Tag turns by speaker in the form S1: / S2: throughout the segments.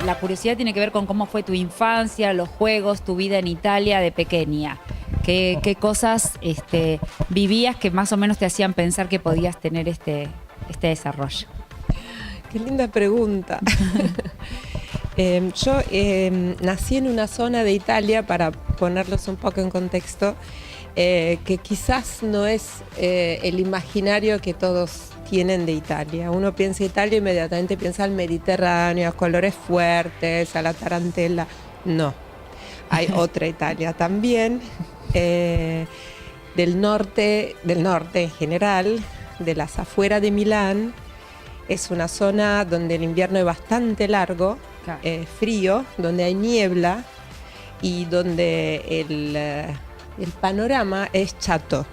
S1: la curiosidad tiene que ver con cómo fue tu infancia, los juegos, tu vida en Italia de pequeña. ¿Qué cosas vivías que más o menos te hacían pensar que podías tener este desarrollo?
S2: Qué linda pregunta. Yo nací en una zona de Italia, para ponerlos un poco en contexto, que quizás no es el imaginario que todos tienen de Italia. Uno piensa Italia y inmediatamente piensa al Mediterráneo, a colores fuertes, a la tarantela. No, hay otra Italia también, del norte en general, de las afueras de Milán. Es una zona donde el invierno es bastante largo,
S1: Claro.
S2: frío, donde hay niebla y donde el panorama es chato.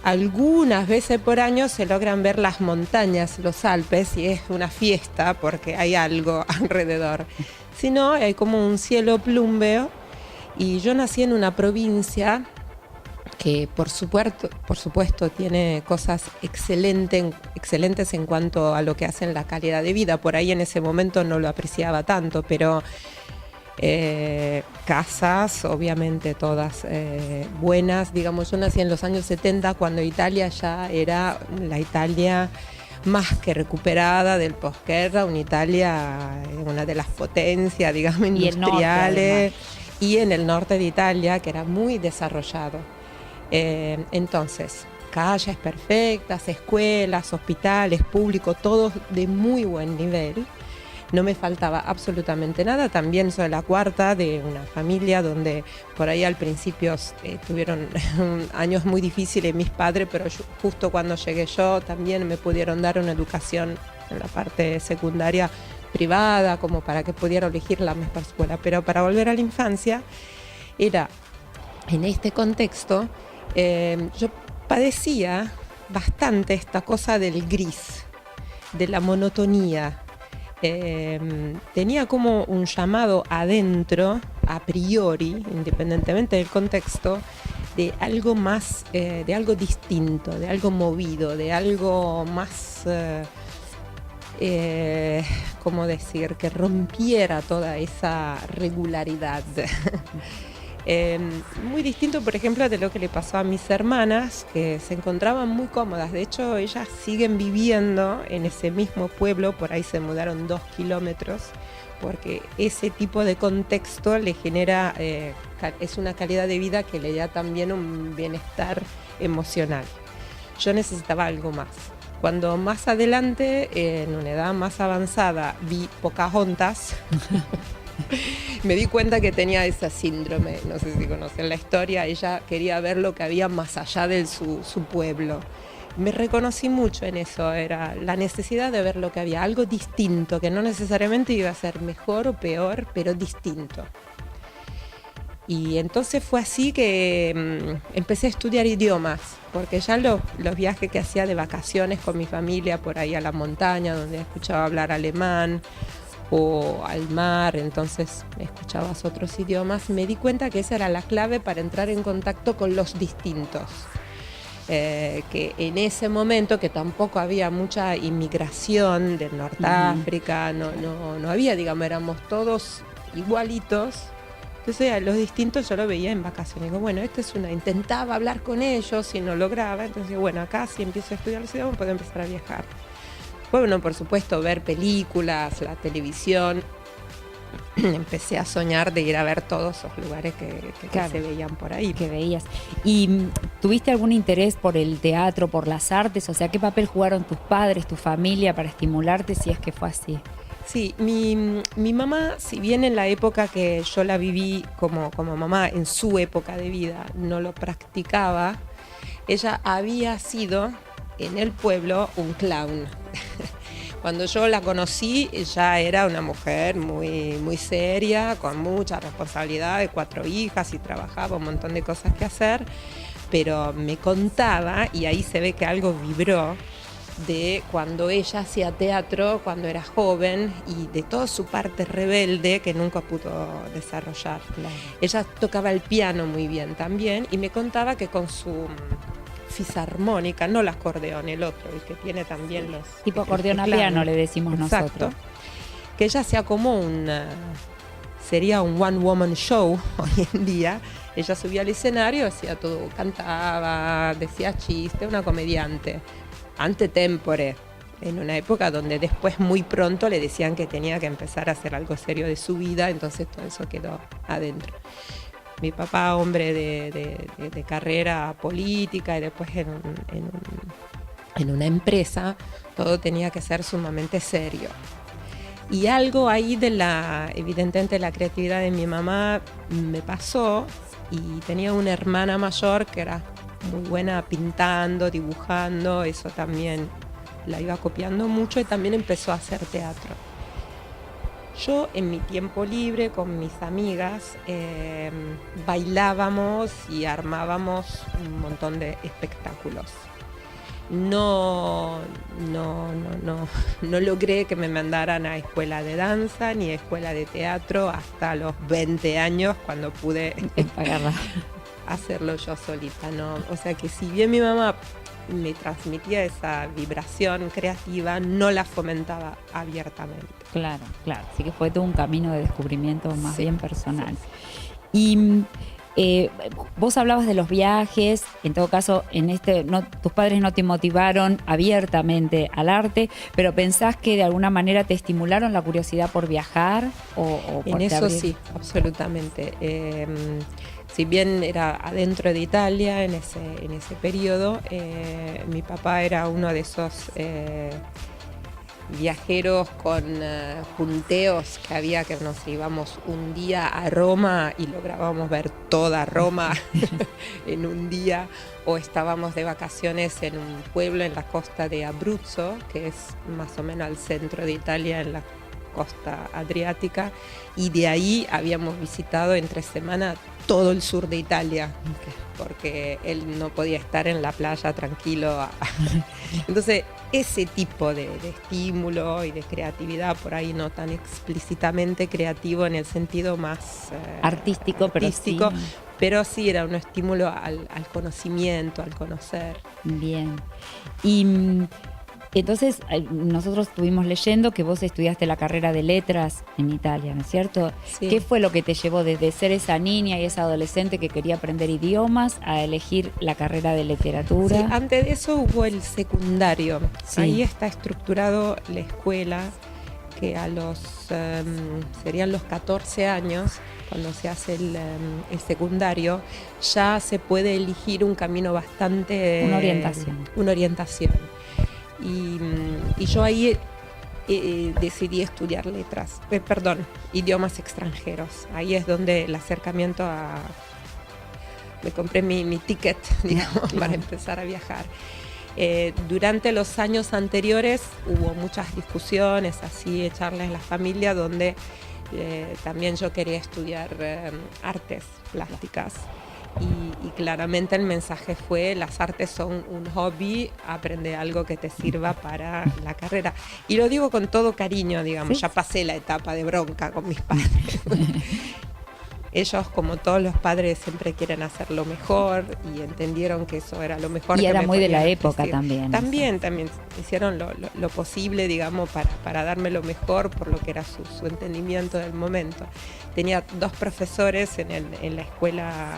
S2: Algunas veces por año se logran ver las montañas, los Alpes, y es una fiesta porque hay algo alrededor. Si no, hay como un cielo plúmbeo. Y yo nací en una provincia que por supuesto tiene cosas excelentes en cuanto a lo que hacen la calidad de vida. Por ahí en ese momento no lo apreciaba tanto, pero casas, obviamente todas buenas. Digamos, yo nací en los años 70, cuando Italia ya era la Italia más que recuperada del posguerra, una Italia, una de las potencias, digamos, industriales, y en el norte de Italia, que era muy desarrollado. Entonces, calles perfectas, escuelas, hospitales públicos, todos de muy buen nivel. No me faltaba absolutamente nada. También soy la cuarta de una familia donde por ahí al principio tuvieron años muy difíciles mis padres, pero justo cuando llegué yo también me pudieron dar una educación en la parte secundaria privada, como para que pudiera elegir la mejor escuela. Pero para volver a la infancia, era en este contexto, yo padecía bastante esta cosa del gris, de la monotonía. Tenía como un llamado adentro, a priori, independientemente del contexto, de algo más, de algo distinto, de algo movido, de algo más, ¿cómo decir?, que rompiera toda esa regularidad. Muy distinto, por ejemplo, de lo que le pasó a mis hermanas, que se encontraban muy cómodas. De hecho, ellas siguen viviendo en ese mismo pueblo, por ahí se mudaron 2 kilómetros, porque ese tipo de contexto le genera, es una calidad de vida que le da también un bienestar emocional. Yo necesitaba algo más. Cuando más adelante, en una edad más avanzada, vi Pocahontas, me di cuenta que tenía ese síndrome. No sé si conocen la historia. Ella quería ver lo que había más allá de su pueblo. Me reconocí mucho en eso. Era la necesidad de ver lo que había, algo distinto, que no necesariamente iba a ser mejor o peor, pero distinto. Y entonces fue así que empecé a estudiar idiomas, porque ya los viajes que hacía de vacaciones con mi familia por ahí a la montaña, donde escuchaba hablar alemán, o al mar, entonces escuchabas otros idiomas, me di cuenta que esa era la clave para entrar en contacto con los distintos. Que en ese momento, que tampoco había mucha inmigración del Norte África, no había, digamos, éramos todos igualitos. Entonces los distintos yo lo veía en vacaciones. Digo, bueno, intentaba hablar con ellos y no lograba. Entonces, bueno, acá si empiezo a estudiar los idiomas puedo empezar a viajar. Bueno, por supuesto, ver películas, la televisión. Empecé a soñar de ir a ver todos esos lugares que
S1: Claro,
S2: se veían por ahí.
S1: que veías. ¿Y tuviste algún interés por el teatro, por las artes? O sea, ¿qué papel jugaron tus padres, tu familia para estimularte, si es que fue así?
S2: Sí, mi mamá, si bien en la época que yo la viví como mamá, en su época de vida, no lo practicaba, ella había sido en el pueblo un clown. Cuando yo la conocí, ella era una mujer muy, muy seria, con mucha responsabilidad, de 4 hijas y trabajaba, un montón de cosas que hacer, pero me contaba, y ahí se ve que algo vibró, de cuando ella hacía teatro, cuando era joven, y de toda su parte rebelde que nunca pudo desarrollar.
S1: Claro.
S2: Ella tocaba el piano muy bien también, y me contaba que con su fisarmónica, no el acordeón, el otro, el que tiene también los...
S1: Tipo acordeón a
S2: claro,
S1: piano le decimos
S2: exacto.
S1: nosotros.
S2: que ella hacía como sería un one woman show hoy en día. Ella subía al escenario, hacía todo, cantaba, decía chistes, una comediante, ante tempore, en una época donde después muy pronto le decían que tenía que empezar a hacer algo serio de su vida, entonces todo eso quedó adentro. Mi papá, hombre de carrera política y después en una empresa, todo tenía que ser sumamente serio. Y algo ahí evidentemente la creatividad de mi mamá me pasó, y tenía una hermana mayor que era muy buena pintando, dibujando, eso también la iba copiando mucho, y también empezó a hacer teatro. Yo en mi tiempo libre con mis amigas bailábamos y armábamos un montón de espectáculos. No logré que me mandaran a escuela de danza ni a escuela de teatro hasta los 20 años, cuando pude hacerlo yo solita, ¿no? O sea que si bien mi mamá me transmitía esa vibración creativa, no la fomentaba abiertamente.
S1: Claro, claro. Así que fue todo un camino de descubrimiento más bien personal.
S2: Sí.
S1: Y vos hablabas de los viajes, en todo caso, tus padres no te motivaron abiertamente al arte, pero ¿pensás que de alguna manera te estimularon la curiosidad por viajar?
S2: En eso sí, absolutamente. Si bien era adentro de Italia en ese periodo, mi papá era uno de esos viajeros con punteos que había, que nos íbamos un día a Roma y lográbamos ver toda Roma en un día, o estábamos de vacaciones en un pueblo en la costa de Abruzzo, que es más o menos al centro de Italia, en la costa adriática, y de ahí habíamos visitado entre semana todo el sur de Italia, porque él no podía estar en la playa tranquilo. Entonces, ese tipo de estímulo y de creatividad, por ahí no tan explícitamente creativo en el sentido más
S1: artístico,
S2: pero sí era un estímulo al conocimiento, al conocer.
S1: Bien. Y entonces nosotros estuvimos leyendo que vos estudiaste la carrera de letras en Italia, ¿no es cierto?
S2: Sí.
S1: ¿Qué fue lo que te llevó desde ser esa niña y esa adolescente que quería aprender idiomas a elegir la carrera de literatura?
S2: Sí, antes de eso hubo el secundario.
S1: Sí.
S2: Ahí está estructurado la escuela, que a serían los 14 años, cuando se hace el secundario, ya se puede elegir un camino bastante... Una orientación. Y yo ahí decidí estudiar idiomas extranjeros. Ahí es donde el acercamiento me compré mi ticket, digamos, para empezar a viajar. Durante los años anteriores hubo muchas discusiones, así, charlas en la familia, donde también yo quería estudiar artes plásticas. Y claramente el mensaje fue: las artes son un hobby, aprende algo que te sirva para la carrera. Y lo digo con todo cariño, digamos, ¿sí? Ya pasé la etapa de bronca con mis padres. Ellos, como todos los padres, siempre quieren hacer lo mejor, y entendieron que eso era lo mejor.
S1: Y
S2: que
S1: era
S2: me
S1: muy de la
S2: podían
S1: época
S2: decir.
S1: también.
S2: También hicieron lo posible, digamos, para darme lo mejor por lo que era su entendimiento del momento. Tenía 2 profesores en la escuela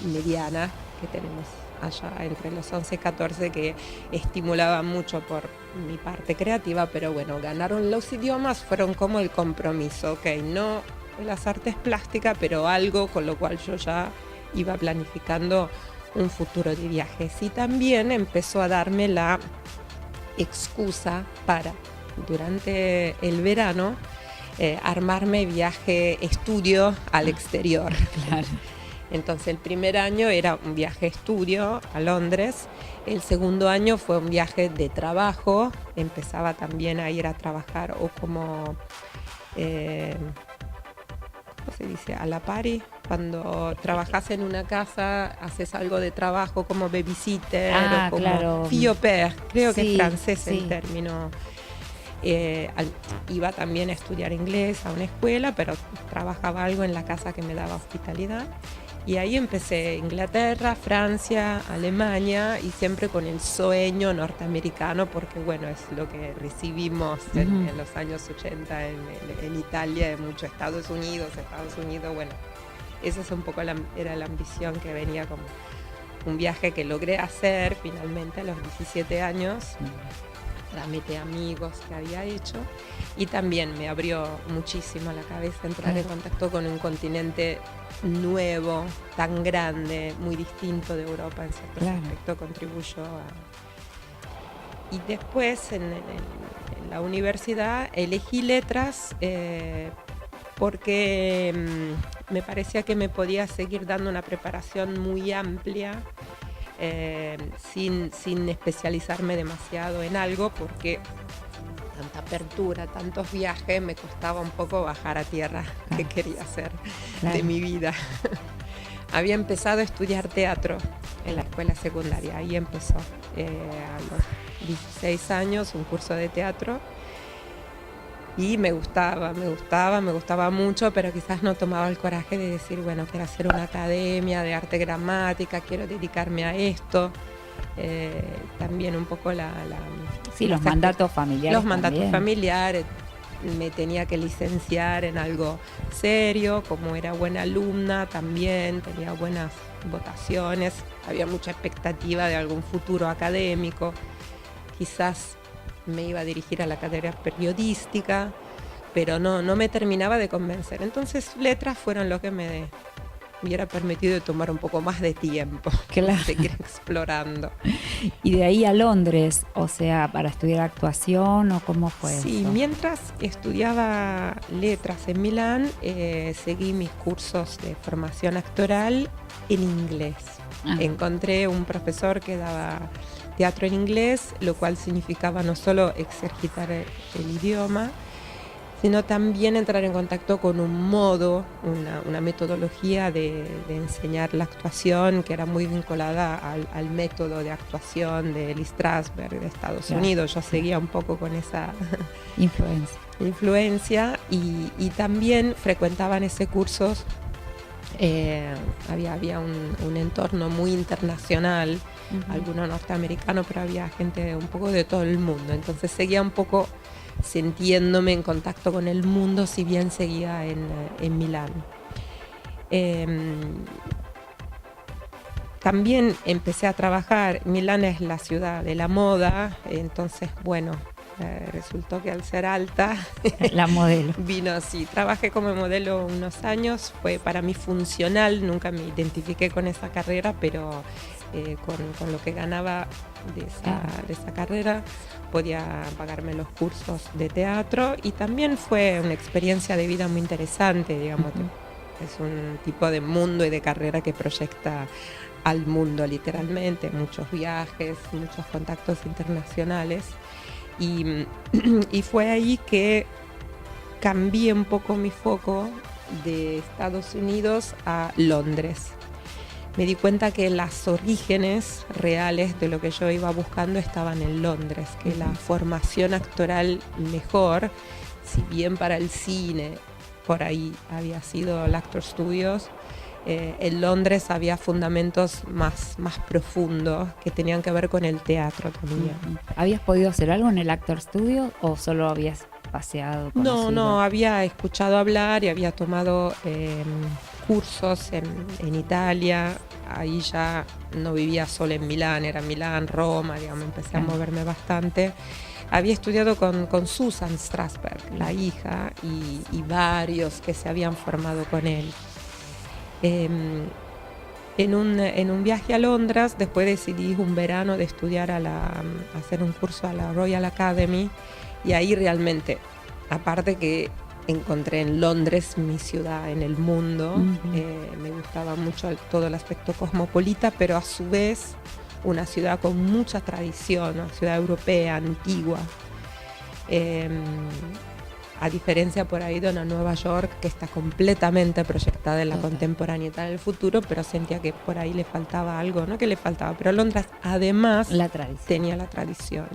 S2: mediana que tenemos allá entre los 11 y 14, que estimulaban mucho por mi parte creativa, pero bueno, ganaron los idiomas, fueron como el compromiso, no las artes plásticas, pero algo con lo cual yo ya iba planificando un futuro de viajes. Y también empezó a darme la excusa para, durante el verano, armarme estudio al exterior.
S1: Claro.
S2: Entonces el primer año era un viaje estudio a Londres, el segundo año fue un viaje de trabajo, empezaba también a ir a trabajar o como... ¿cómo se dice? A la pari, cuando trabajas en una casa, haces algo de trabajo como babysitter o como
S1: claro.
S2: fille au pair, creo que
S1: Sí,
S2: es francés
S1: sí.
S2: el término. Iba también a estudiar inglés a una escuela, pero trabajaba algo en la casa que me daba hospitalidad. Y ahí empecé Inglaterra, Francia, Alemania, y siempre con el sueño norteamericano, porque bueno, es lo que recibimos en los años 80 en Italia, en muchos Estados Unidos, bueno, esa es un poco era la ambición que venía como un viaje que logré hacer finalmente a los 17 años. Trámite amigos que había hecho, y también me abrió muchísimo la cabeza entrar en contacto con un continente nuevo, tan grande, muy distinto de Europa en cierto aspecto, contribuyó a... Y después en la universidad elegí letras porque me parecía que me podía seguir dando una preparación muy amplia, sin especializarme demasiado en algo, porque tanta apertura, tantos viajes, me costaba un poco bajar a tierra qué quería hacer de mi vida. Había empezado a estudiar teatro en la escuela secundaria, ahí empezó, a los 16 años, un curso de teatro. Y me gustaba mucho, pero quizás no tomaba el coraje de decir, bueno, quiero hacer una academia de arte dramática, quiero dedicarme a esto. También un poco
S1: los mandatos familiares.
S2: Los mandatos familiares. Me tenía que licenciar en algo serio, como era buena alumna también, tenía buenas votaciones, había mucha expectativa de algún futuro académico. Quizás me iba a dirigir a la carrera periodística, pero no me terminaba de convencer. Entonces letras fueron lo que me hubiera permitido tomar un poco más de tiempo, seguir explorando.
S1: ¿Y de ahí a Londres, o sea, para estudiar actuación, o cómo fue eso?
S2: Sí, mientras estudiaba letras en Milán, seguí mis cursos de formación actoral en inglés. Encontré un profesor que daba teatro en inglés, lo cual significaba no solo exercitar el idioma, sino también entrar en contacto con un modo, una metodología de enseñar la actuación que era muy vinculada al método de actuación de Lee Strasberg de Estados Unidos. Yo seguía un poco con esa influencia y también frecuentaban ese curso. Había un entorno muy internacional, alguno norteamericano, pero había gente un poco de todo el mundo. Entonces seguía un poco sintiéndome en contacto con el mundo, si bien seguía en Milán. También empecé a trabajar. Milán es la ciudad de la moda, entonces bueno, resultó que al ser alta
S1: la modelo
S2: vino así. Trabajé como modelo unos años, fue para mí funcional, nunca me identifiqué con esa carrera, pero con lo que ganaba de esa carrera podía pagarme los cursos de teatro, y también fue una experiencia de vida muy interesante, digamos. Es un tipo de mundo y de carrera que proyecta al mundo literalmente, muchos viajes, muchos contactos internacionales, y fue ahí que cambié un poco mi foco de Estados Unidos a Londres. Me di cuenta que los orígenes reales de lo que yo iba buscando estaban en Londres, que la formación actoral mejor, si bien para el cine por ahí había sido el Actor Studios, en Londres había fundamentos más profundos que tenían que ver con el teatro también.
S1: ¿Habías podido hacer algo en el Actor Studio o solo habías paseado?
S2: No, había escuchado hablar y había tomado cursos en Italia. Ahí ya no vivía solo en Milán, era Milán, Roma, digamos, empecé a moverme bastante. Había estudiado con Susan Strasberg, la hija, y varios que se habían formado con él. En un viaje a Londres, después decidí un verano de estudiar hacer un curso a la Royal Academy, y ahí realmente, aparte que encontré en Londres mi ciudad en el mundo, me gustaba mucho todo el aspecto cosmopolita, pero a su vez una ciudad con mucha tradición, una ciudad europea, antigua. A diferencia por ahí de una Nueva York que está completamente proyectada en la contemporaneidad del futuro, pero sentía que por ahí le faltaba algo, no que le faltaba, pero Londres además tenía la tradición.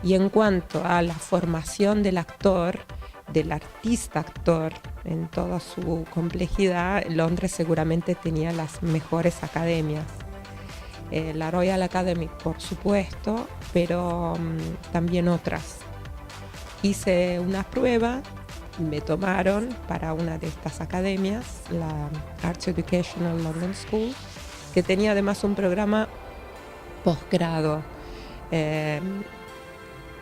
S2: Y en cuanto a la formación del actor, del artista-actor en toda su complejidad, Londres seguramente tenía las mejores academias. La Royal Academy, por supuesto, pero también otras. Hice una prueba, me tomaron para una de estas academias, la Arts Educational London School, que tenía además un programa posgrado.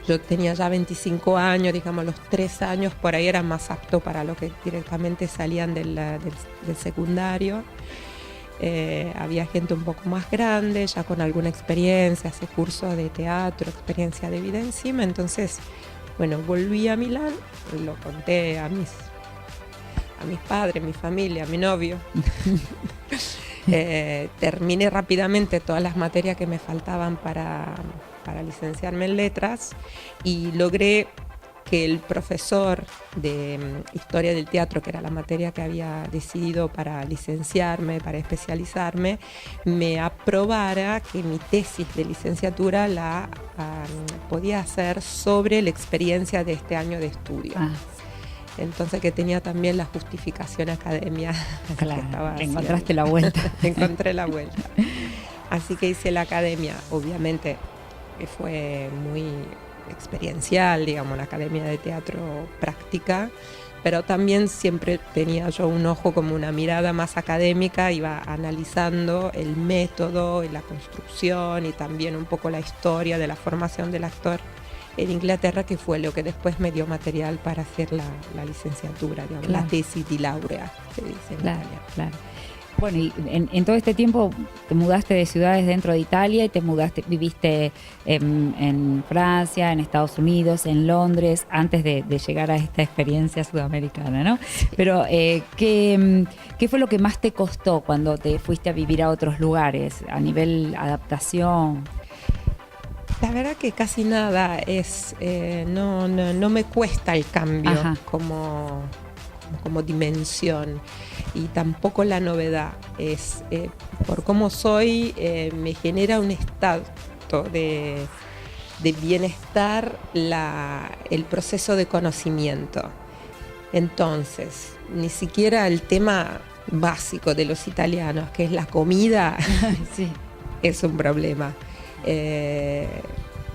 S2: Yo tenía ya 25 años, digamos, los 3 años por ahí era más apto para lo que directamente salían del secundario. Había gente un poco más grande, ya con alguna experiencia, hace cursos de teatro, experiencia de vida encima. Entonces, bueno, volví a Milán, lo conté a mis padres, mi familia, a mi novio. Terminé rápidamente todas las materias que me faltaban para licenciarme en letras y logré que el profesor de Historia del Teatro, que era la materia que había decidido para licenciarme, para especializarme, me aprobara que mi tesis de licenciatura la podía hacer sobre la experiencia de este año de estudio. Entonces que tenía también la justificación academia.
S1: Claro, encontraste la vuelta.
S2: Encontré la vuelta. Así que hice la academia, obviamente fue muy experiencial, digamos, la academia de teatro práctica, pero también siempre tenía yo un ojo como una mirada más académica, iba analizando el método, la construcción y también un poco la historia de la formación del actor en Inglaterra, que fue lo que después me dio material para hacer la licenciatura, digamos, claro. La tesis di laurea, se dice en Italia.
S1: Claro. Bueno, y en todo este tiempo te mudaste de ciudades dentro de Italia y viviste en Francia, en Estados Unidos, en Londres, antes de llegar a esta experiencia sudamericana, ¿no? Pero, ¿qué fue lo que más te costó cuando te fuiste a vivir a otros lugares, a nivel adaptación?
S2: La verdad que casi nada, no me cuesta el cambio como dimensión, y tampoco la novedad. Por cómo soy, me genera un estado de bienestar el proceso de conocimiento. Entonces, ni siquiera el tema básico de los italianos, que es la comida, sí, es un problema.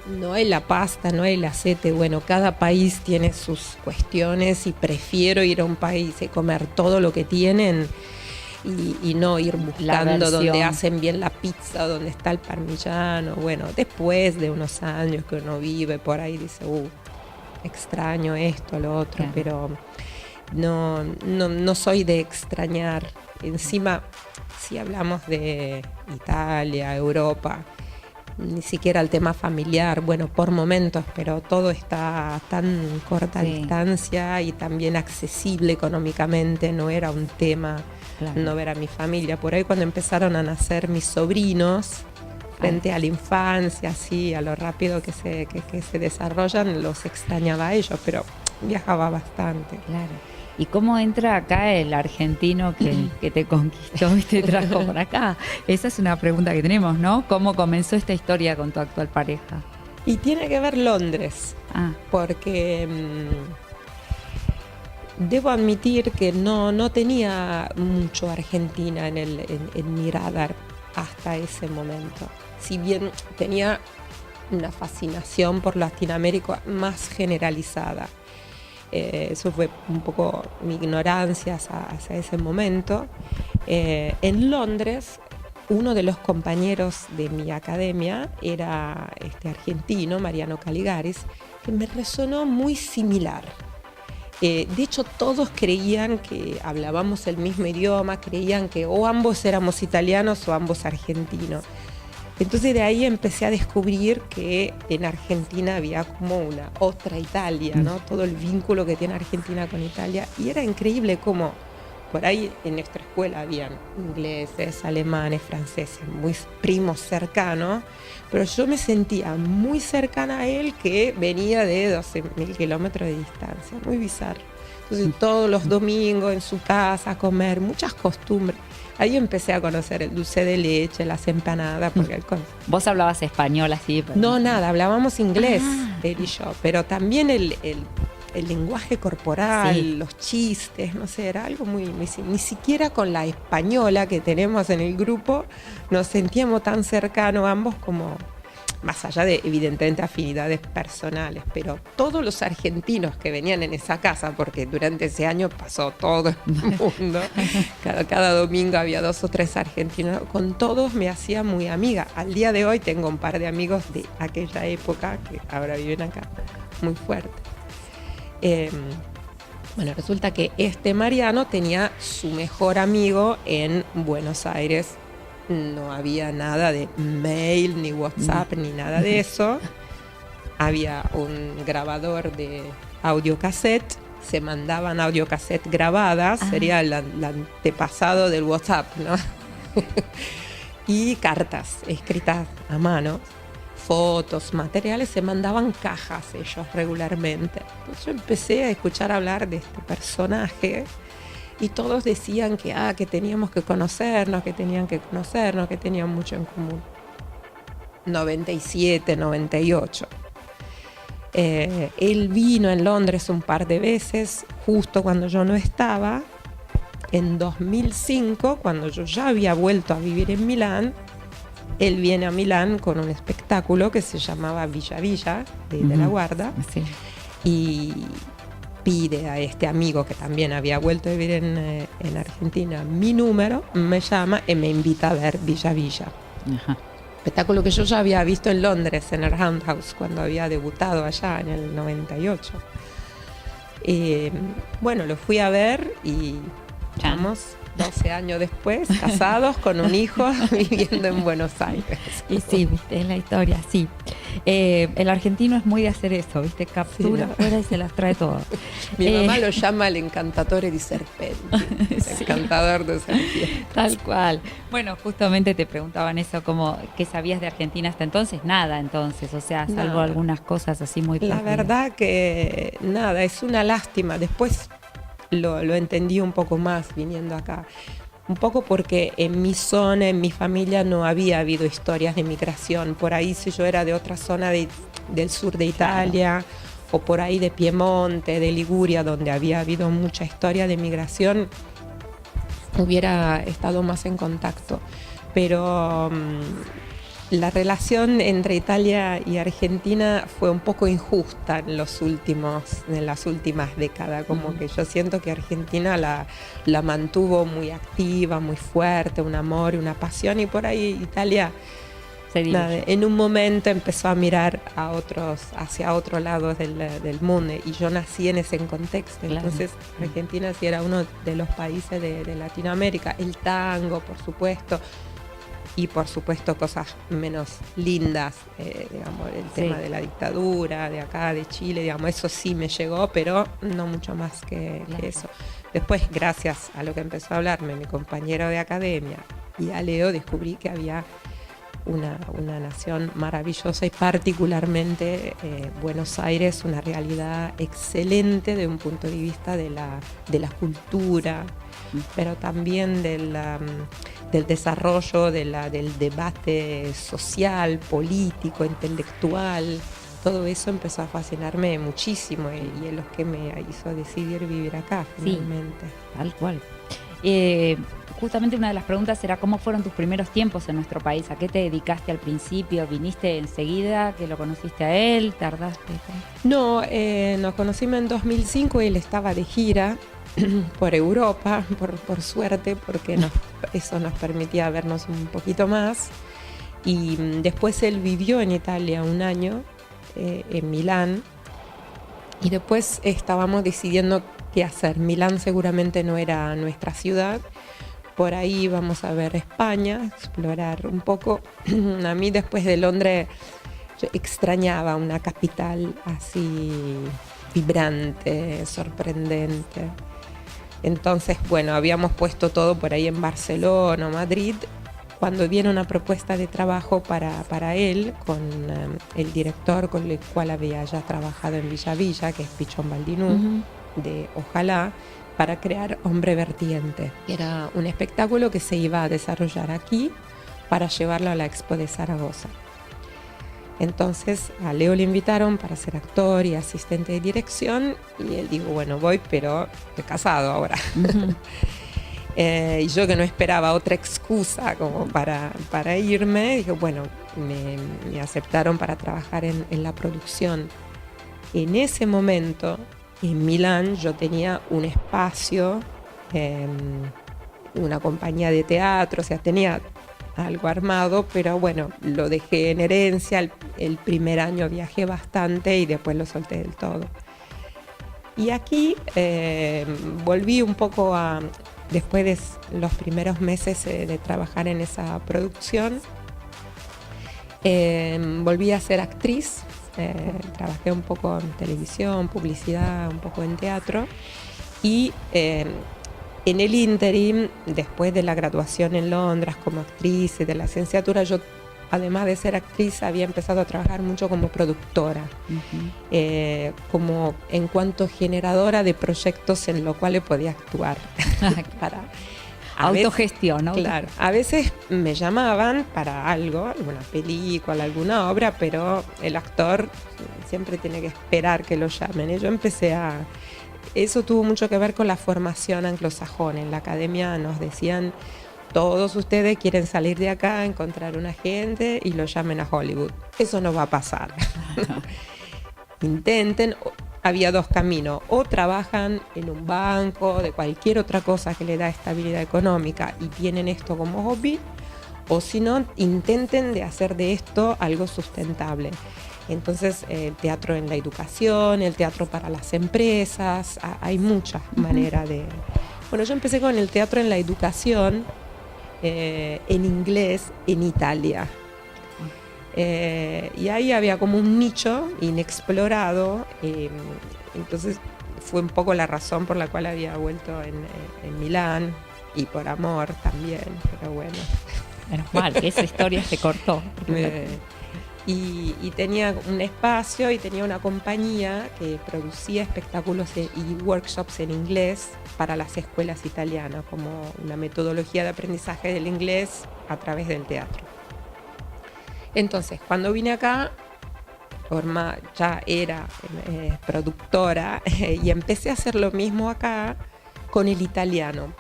S2: No hay la pasta, no hay el aceite. Bueno, cada país tiene sus cuestiones y prefiero ir a un país y comer todo lo que tienen y no ir buscando donde hacen bien la pizza, donde está el parmigiano. Bueno, después de unos años que uno vive por ahí, dice, extraño esto, lo otro, claro. Pero no soy de extrañar. Encima, si hablamos de Italia, Europa, ni siquiera el tema familiar, bueno, por momentos, pero todo está a tan corta distancia y también accesible económicamente, no era un tema no ver a mi familia. Por ahí cuando empezaron a nacer mis sobrinos, frente a la infancia, así, a lo rápido que se desarrollan, los extrañaba a ellos, pero viajaba bastante.
S1: Claro. ¿Y cómo entra acá el argentino que te conquistó y te trajo por acá? Esa es una pregunta que tenemos, ¿no? ¿Cómo comenzó esta historia con tu actual pareja?
S2: Y tiene que ver Londres, porque debo admitir que no tenía mucho Argentina en mi radar hasta ese momento. Si bien tenía una fascinación por Latinoamérica más generalizada. Eso fue un poco mi ignorancia hacia ese momento. En Londres, uno de los compañeros de mi academia era argentino, Mariano Caligaris, que me resonó muy similar. De hecho, todos creían que hablábamos el mismo idioma, creían que o ambos éramos italianos o ambos argentinos. Entonces de ahí empecé a descubrir que en Argentina había como una otra Italia, ¿no? Todo el vínculo que tiene Argentina con Italia. Y era increíble cómo por ahí en nuestra escuela habían ingleses, alemanes, franceses, muy primos cercanos, pero yo me sentía muy cercana a él, que venía de 12.000 kilómetros de distancia, muy bizarro. Entonces todos los domingos en su casa a comer, muchas costumbres. Ahí empecé a conocer el dulce de leche, las empanadas. Porque
S1: ¿Vos hablabas español así?
S2: No, nada, hablábamos inglés, él y yo. Pero también el lenguaje corporal,
S1: Sí.
S2: los chistes, no sé, era algo ni siquiera con la española que tenemos en el grupo nos sentíamos tan cercanos ambos como, más allá de evidentemente afinidades personales, pero todos los argentinos que venían en esa casa, porque durante ese año pasó todo el mundo, cada domingo había 2 o 3 argentinos, con todos me hacía muy amiga. Al día de hoy tengo un par de amigos de aquella época que ahora viven acá, muy fuerte. Bueno, resulta que este Mariano tenía su mejor amigo en Buenos Aires. No había nada de mail, ni WhatsApp, ni nada de eso. Había un grabador de audiocassette, se mandaban audiocassette grabadas, sería el antepasado del WhatsApp, ¿no? Y cartas escritas a mano, fotos, materiales, se mandaban cajas ellos regularmente. Entonces yo empecé a escuchar hablar de este personaje y todos decían que teníamos que conocernos, que tenían mucho en común. 97, 98. Él vino en Londres un par de veces, justo cuando yo no estaba. En 2005, cuando yo ya había vuelto a vivir en Milán, él viene a Milán con un espectáculo que se llamaba Villa Villa, de la Guarda,
S1: Sí.
S2: y pide a este amigo que también había vuelto a vivir en Argentina mi número, me llama y me invita a ver Villa Villa.
S1: Ajá.
S2: Espectáculo que yo ya había visto en Londres, en el Roundhouse, cuando había debutado allá en el 98. Bueno, lo fui a ver y estamos 12 años después, casados, con un hijo, viviendo en Buenos Aires.
S1: Y sí, viste, es la historia, sí. El argentino es muy de hacer eso, viste, captura
S2: Sí, ¿no?
S1: afuera y se las trae todas.
S2: Mi mamá lo llama el encantatore di serpenti, el encantador de serpientes.
S1: Tal cual. Bueno, justamente te preguntaban eso, como ¿qué sabías de Argentina hasta entonces? Nada, entonces, o sea, salvo
S2: Nada.
S1: algunas cosas así muy
S2: La
S1: propias.
S2: verdad que nada, es una lástima. Después lo entendí un poco más viniendo acá. Un poco porque en mi zona, en mi familia, no había habido historias de migración. Por ahí, si yo era de otra zona del sur de Italia, o por ahí de Piemonte, de Liguria, donde había habido mucha historia de migración, hubiera estado más en contacto. Pero la relación entre Italia y Argentina fue un poco injusta en las últimas décadas. Como que yo siento que Argentina la mantuvo muy activa, muy fuerte, un amor, una pasión, y por ahí Italia nada, en un momento empezó a mirar hacia otro lado del mundo, y yo nací en ese contexto.
S1: Claro.
S2: Entonces Argentina sí era uno de los países de Latinoamérica. El tango, por supuesto, y por supuesto cosas menos lindas, digamos, el tema de la dictadura de acá, de Chile, digamos, eso sí me llegó, pero no mucho más que eso. Después, gracias a lo que empezó a hablarme mi compañero de academia y a Leo, descubrí que había una nación maravillosa, y particularmente Buenos Aires, una realidad excelente de un punto de vista de la cultura, pero también del desarrollo, del debate social, político, intelectual. Todo eso empezó a fascinarme muchísimo, y es lo que me hizo decidir vivir acá finalmente.
S1: Sí, tal cual. Justamente una de las preguntas era ¿cómo fueron tus primeros tiempos en nuestro país? ¿A qué te dedicaste al principio? ¿Viniste enseguida que lo conociste a él? ¿Tardaste?
S2: No, nos conocimos en 2005 y él estaba de gira por Europa, por suerte, porque eso nos permitía vernos un poquito más. Y después él vivió en Italia un año, en Milán, y después estábamos decidiendo qué hacer. Milán seguramente no era nuestra ciudad. Por ahí vamos a ver España, explorar un poco. A mí, después de Londres, yo extrañaba una capital así vibrante, sorprendente. Entonces, bueno, habíamos puesto todo por ahí en Barcelona o Madrid, cuando viene una propuesta de trabajo para él, con el director con el cual había ya trabajado en Villa Villa, que es Pichón Baldinú, de Ojalá, para crear Hombre Vertiente. Era un espectáculo que se iba a desarrollar aquí para llevarlo a la Expo de Zaragoza. Entonces a Leo le invitaron para ser actor y asistente de dirección y él dijo, bueno, voy, pero estoy casado ahora.
S1: Ujú.
S2: Y yo que no esperaba otra excusa como para irme, dije, bueno, me aceptaron para trabajar en la producción. En ese momento, en Milán, yo tenía un espacio, una compañía de teatro, o sea, tenía algo armado, pero bueno, lo dejé en herencia. El primer año viajé bastante y después lo solté del todo. Y aquí volví un poco después de los primeros meses de trabajar en esa producción, volví a ser actriz. Trabajé un poco en televisión, publicidad, un poco en teatro y en el ínterim, después de la graduación en Londres como actriz y de la licenciatura, yo además de ser actriz había empezado a trabajar mucho como productora, como en cuanto generadora de proyectos en los cuales podía actuar.
S1: Autogestión, ¿no?
S2: Claro, a veces me llamaban para algo, alguna película, alguna obra, pero el actor siempre tiene que esperar que lo llamen. Y yo eso tuvo mucho que ver con la formación anglosajona. En la academia nos decían, todos ustedes quieren salir de acá, encontrar un agente y lo llamen a Hollywood. Eso no va a pasar. Intenten. Había dos caminos, o trabajan en un banco, de cualquier otra cosa que le da estabilidad económica y tienen esto como hobby, o si no, intenten de hacer de esto algo sustentable. Entonces, el teatro en la educación, el teatro para las empresas, hay muchas maneras de... Bueno, yo empecé con el teatro en la educación, en inglés, en Italia. Y ahí había como un nicho inexplorado, entonces fue un poco la razón por la cual había vuelto en Milán y por amor también, pero bueno.
S1: Menos mal que esa historia se cortó.
S2: Y tenía un espacio y tenía una compañía que producía espectáculos y workshops en inglés para las escuelas italianas, como una metodología de aprendizaje del inglés a través del teatro. Entonces, cuando vine acá, Orma ya era productora y empecé a hacer lo mismo acá con el italiano.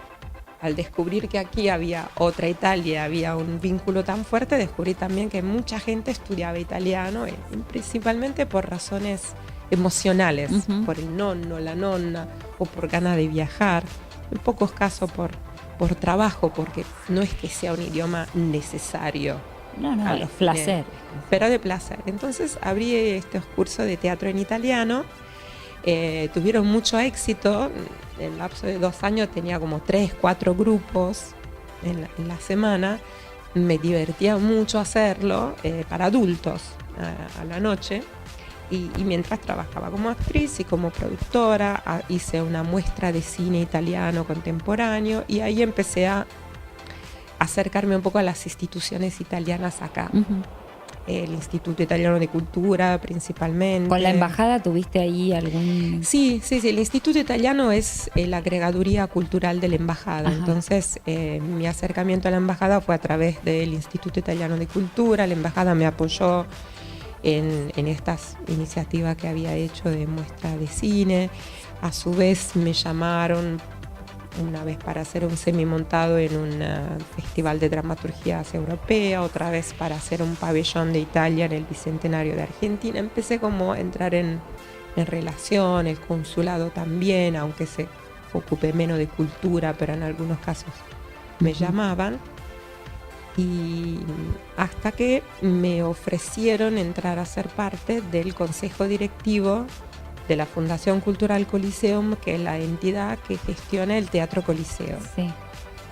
S2: Al descubrir que aquí había otra Italia, había un vínculo tan fuerte, descubrí también que mucha gente estudiaba italiano, principalmente por razones emocionales, por el nonno, la nonna, o por ganas de viajar. En pocos casos por trabajo, porque no es que sea un idioma necesario.
S1: No, es placer.
S2: Pero de placer. Entonces abrí estos cursos de teatro en italiano. Tuvieron mucho éxito. En el lapso de 2 años tenía como 3, 4 grupos en la semana. Me divertía mucho hacerlo para adultos a la noche. Y mientras trabajaba como actriz y como productora, hice una muestra de cine italiano contemporáneo y ahí empecé a acercarme un poco a las instituciones italianas acá. El Instituto Italiano de Cultura principalmente.
S1: ¿Con la embajada tuviste ahí algún...?
S2: Sí, el Instituto Italiano es la agregaduría cultural de la embajada. Ajá. Entonces mi acercamiento a la embajada fue a través del Instituto Italiano de Cultura. La embajada me apoyó en estas iniciativas que había hecho de muestra de cine. A su vez me llamaron una vez para hacer un semimontado en un festival de dramaturgia europea, otra vez para hacer un pabellón de Italia en el Bicentenario de Argentina. Empecé como a entrar en relación, el consulado también, aunque se ocupe menos de cultura, pero en algunos casos me llamaban. Y hasta que me ofrecieron entrar a ser parte del consejo directivo de la Fundación Cultural Coliseum, que es la entidad que gestiona el Teatro Coliseo.
S1: Sí,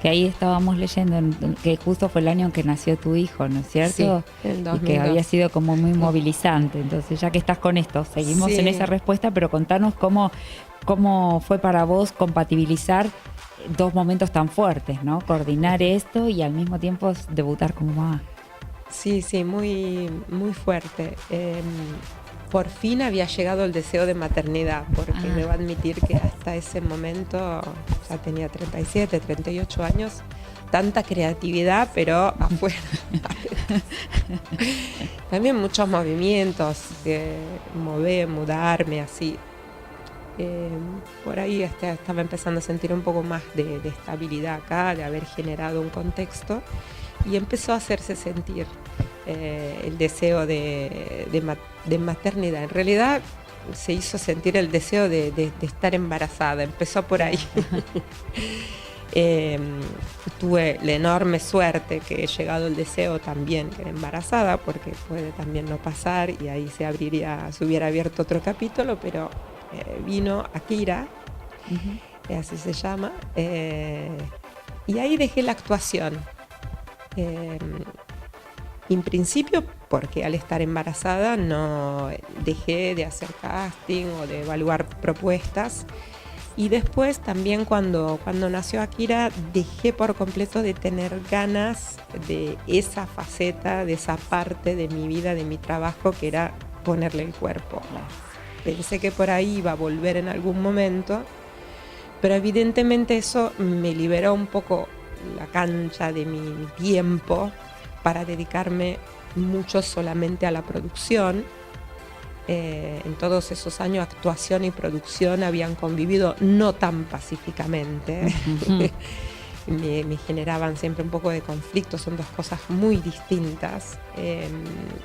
S1: que ahí estábamos leyendo que justo fue el año en que nació tu hijo, ¿no es cierto?
S2: Sí, el 2002.
S1: Y que había sido como muy movilizante. Entonces, ya que estás con esto, seguimos en esa respuesta, pero contanos cómo fue para vos compatibilizar 2 momentos tan fuertes, ¿no? Coordinar esto y al mismo tiempo debutar como mamá.
S2: Sí, muy, muy fuerte. Por fin había llegado el deseo de maternidad, porque debo admitir que hasta ese momento, ya tenía 37, 38 años, tanta creatividad, pero afuera, También muchos movimientos, mudarme, así. Por ahí estaba empezando a sentir un poco más de estabilidad acá, de haber generado un contexto, y empezó a hacerse sentir el deseo de maternidad. En realidad se hizo sentir el deseo de estar embarazada, empezó por ahí. Tuve la enorme suerte que he llegado el deseo también de embarazada, porque puede también no pasar y ahí se hubiera abierto otro capítulo, pero vino Akira, así se llama, y ahí dejé la actuación. En principio porque al estar embarazada no dejé de hacer casting o de evaluar propuestas. Y después también cuando nació Akira dejé por completo de tener ganas de esa faceta, de esa parte de mi vida, de mi trabajo, que era ponerle el cuerpo. Pensé que por ahí iba a volver en algún momento, pero evidentemente eso me liberó un poco la cancha de mi tiempo para dedicarme mucho solamente a la producción. En todos esos años actuación y producción habían convivido no tan pacíficamente. Me generaban siempre un poco de conflicto, son dos cosas muy distintas,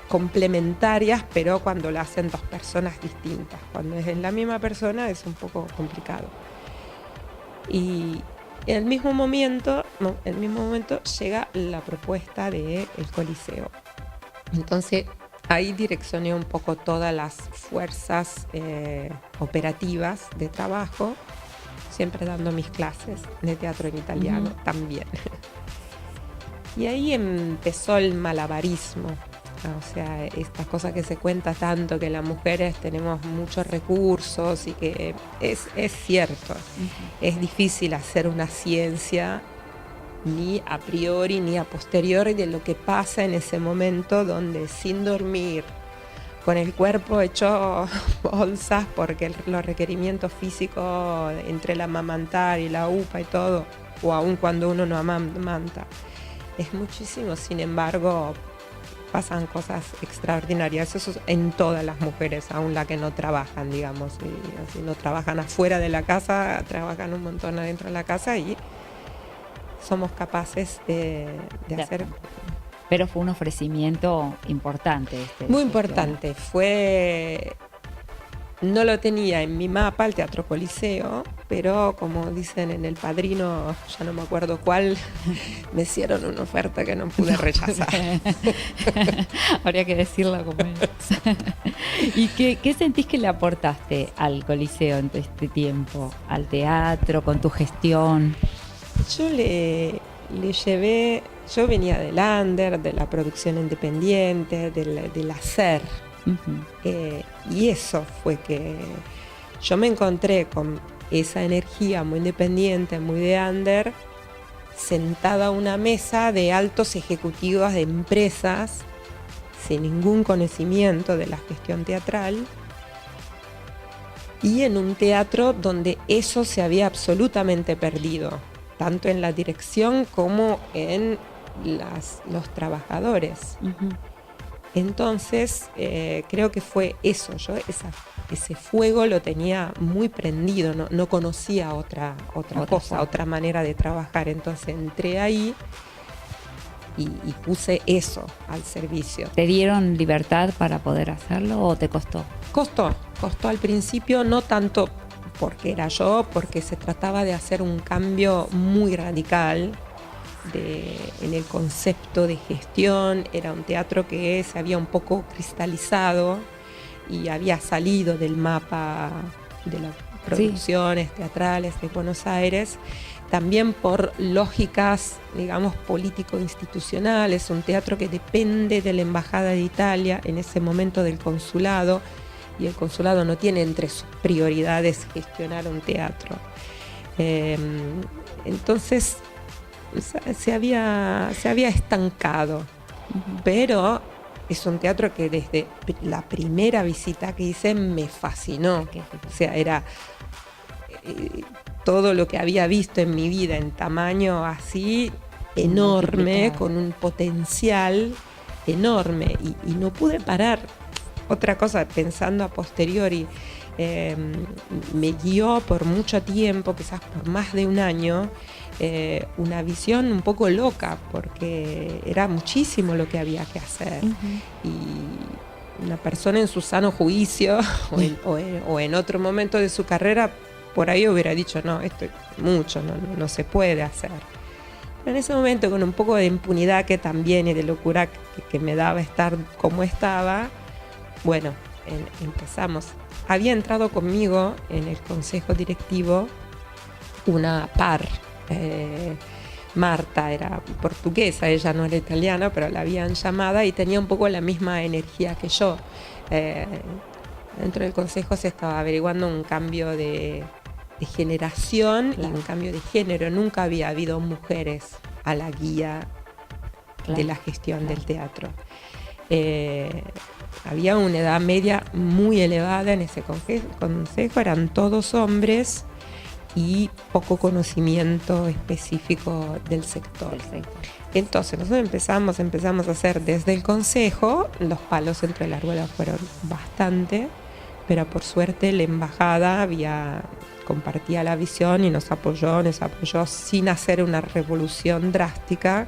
S2: complementarias, pero cuando lo hacen dos personas distintas. Cuando es en la misma persona es un poco complicado. Y en el mismo momento llega la propuesta del Coliseo. Entonces ahí direccioné un poco todas las fuerzas operativas de trabajo, siempre dando mis clases de teatro en italiano también. Y ahí empezó el malabarismo, o sea, esta cosa que se cuenta tanto, que las mujeres tenemos muchos recursos y que es cierto, es difícil hacer una ciencia ni a priori ni a posteriori de lo que pasa en ese momento donde sin dormir, con el cuerpo hecho bolsas porque los requerimientos físicos entre el amamantar y la UPA y todo, o aún cuando uno no amamanta, es muchísimo. Sin embargo, pasan cosas extraordinarias. Eso es en todas las mujeres, aún las que no trabajan, digamos, y así no trabajan afuera de la casa, trabajan un montón adentro de la casa y somos capaces de hacer.
S1: Pero fue un ofrecimiento importante.
S2: Muy importante. No lo tenía en mi mapa el Teatro Coliseo, pero como dicen en El Padrino, ya no me acuerdo cuál, me hicieron una oferta que no pude rechazar.
S1: Habría que decirlo como es. ¿Y qué sentís que le aportaste al Coliseo en este tiempo? Al teatro, con tu gestión.
S2: Yo le llevé, yo venía del under, de la producción independiente, del hacer. Y eso fue que yo me encontré con esa energía muy independiente, muy de under, sentada a una mesa de altos ejecutivos de empresas sin ningún conocimiento de la gestión teatral, y en un teatro donde eso se había absolutamente perdido, tanto en la dirección como en los trabajadores. Entonces, creo que fue eso. Yo ese fuego lo tenía muy prendido, no conocía otra cosa, otra manera de trabajar. Entonces entré ahí y puse eso al servicio.
S1: ¿Te dieron libertad para poder hacerlo o te costó?
S2: Costó al principio, no tanto porque era yo, porque se trataba de hacer un cambio muy radical en el concepto de gestión. Era un teatro que se había un poco cristalizado y había salido del mapa de las producciones teatrales de Buenos Aires, también por lógicas, digamos, político-institucionales. Un teatro que depende de la Embajada de Italia, en ese momento del consulado, y el consulado no tiene entre sus prioridades gestionar un teatro. Entonces se había estancado, pero es un teatro que desde la primera visita que hice me fascinó. O sea, era todo lo que había visto en mi vida en tamaño así enorme, con un potencial enorme y no pude parar. Otra cosa, pensando a posteriori, me guió por mucho tiempo, quizás por más de un año, una visión un poco loca, porque era muchísimo lo que había que hacer. Y una persona en su sano juicio o en otro momento de su carrera, por ahí hubiera dicho, no, esto es mucho, no se puede hacer. Pero en ese momento, con un poco de impunidad que también y de locura que me daba estar como estaba, bueno, empezamos. Había entrado conmigo en el consejo directivo una par, Marta era portuguesa, ella no era italiana, pero la habían llamada y tenía un poco la misma energía que yo. Dentro del consejo se estaba averiguando un cambio de generación y un cambio de género. Nunca había habido mujeres a la guía de la gestión del teatro. Había una edad media muy elevada en ese consejo, eran todos hombres y poco conocimiento específico del sector. Entonces nosotros empezamos a hacer desde el consejo, los palos entre las ruedas fueron bastante, pero por suerte la embajada compartía la visión y nos apoyó sin hacer una revolución drástica.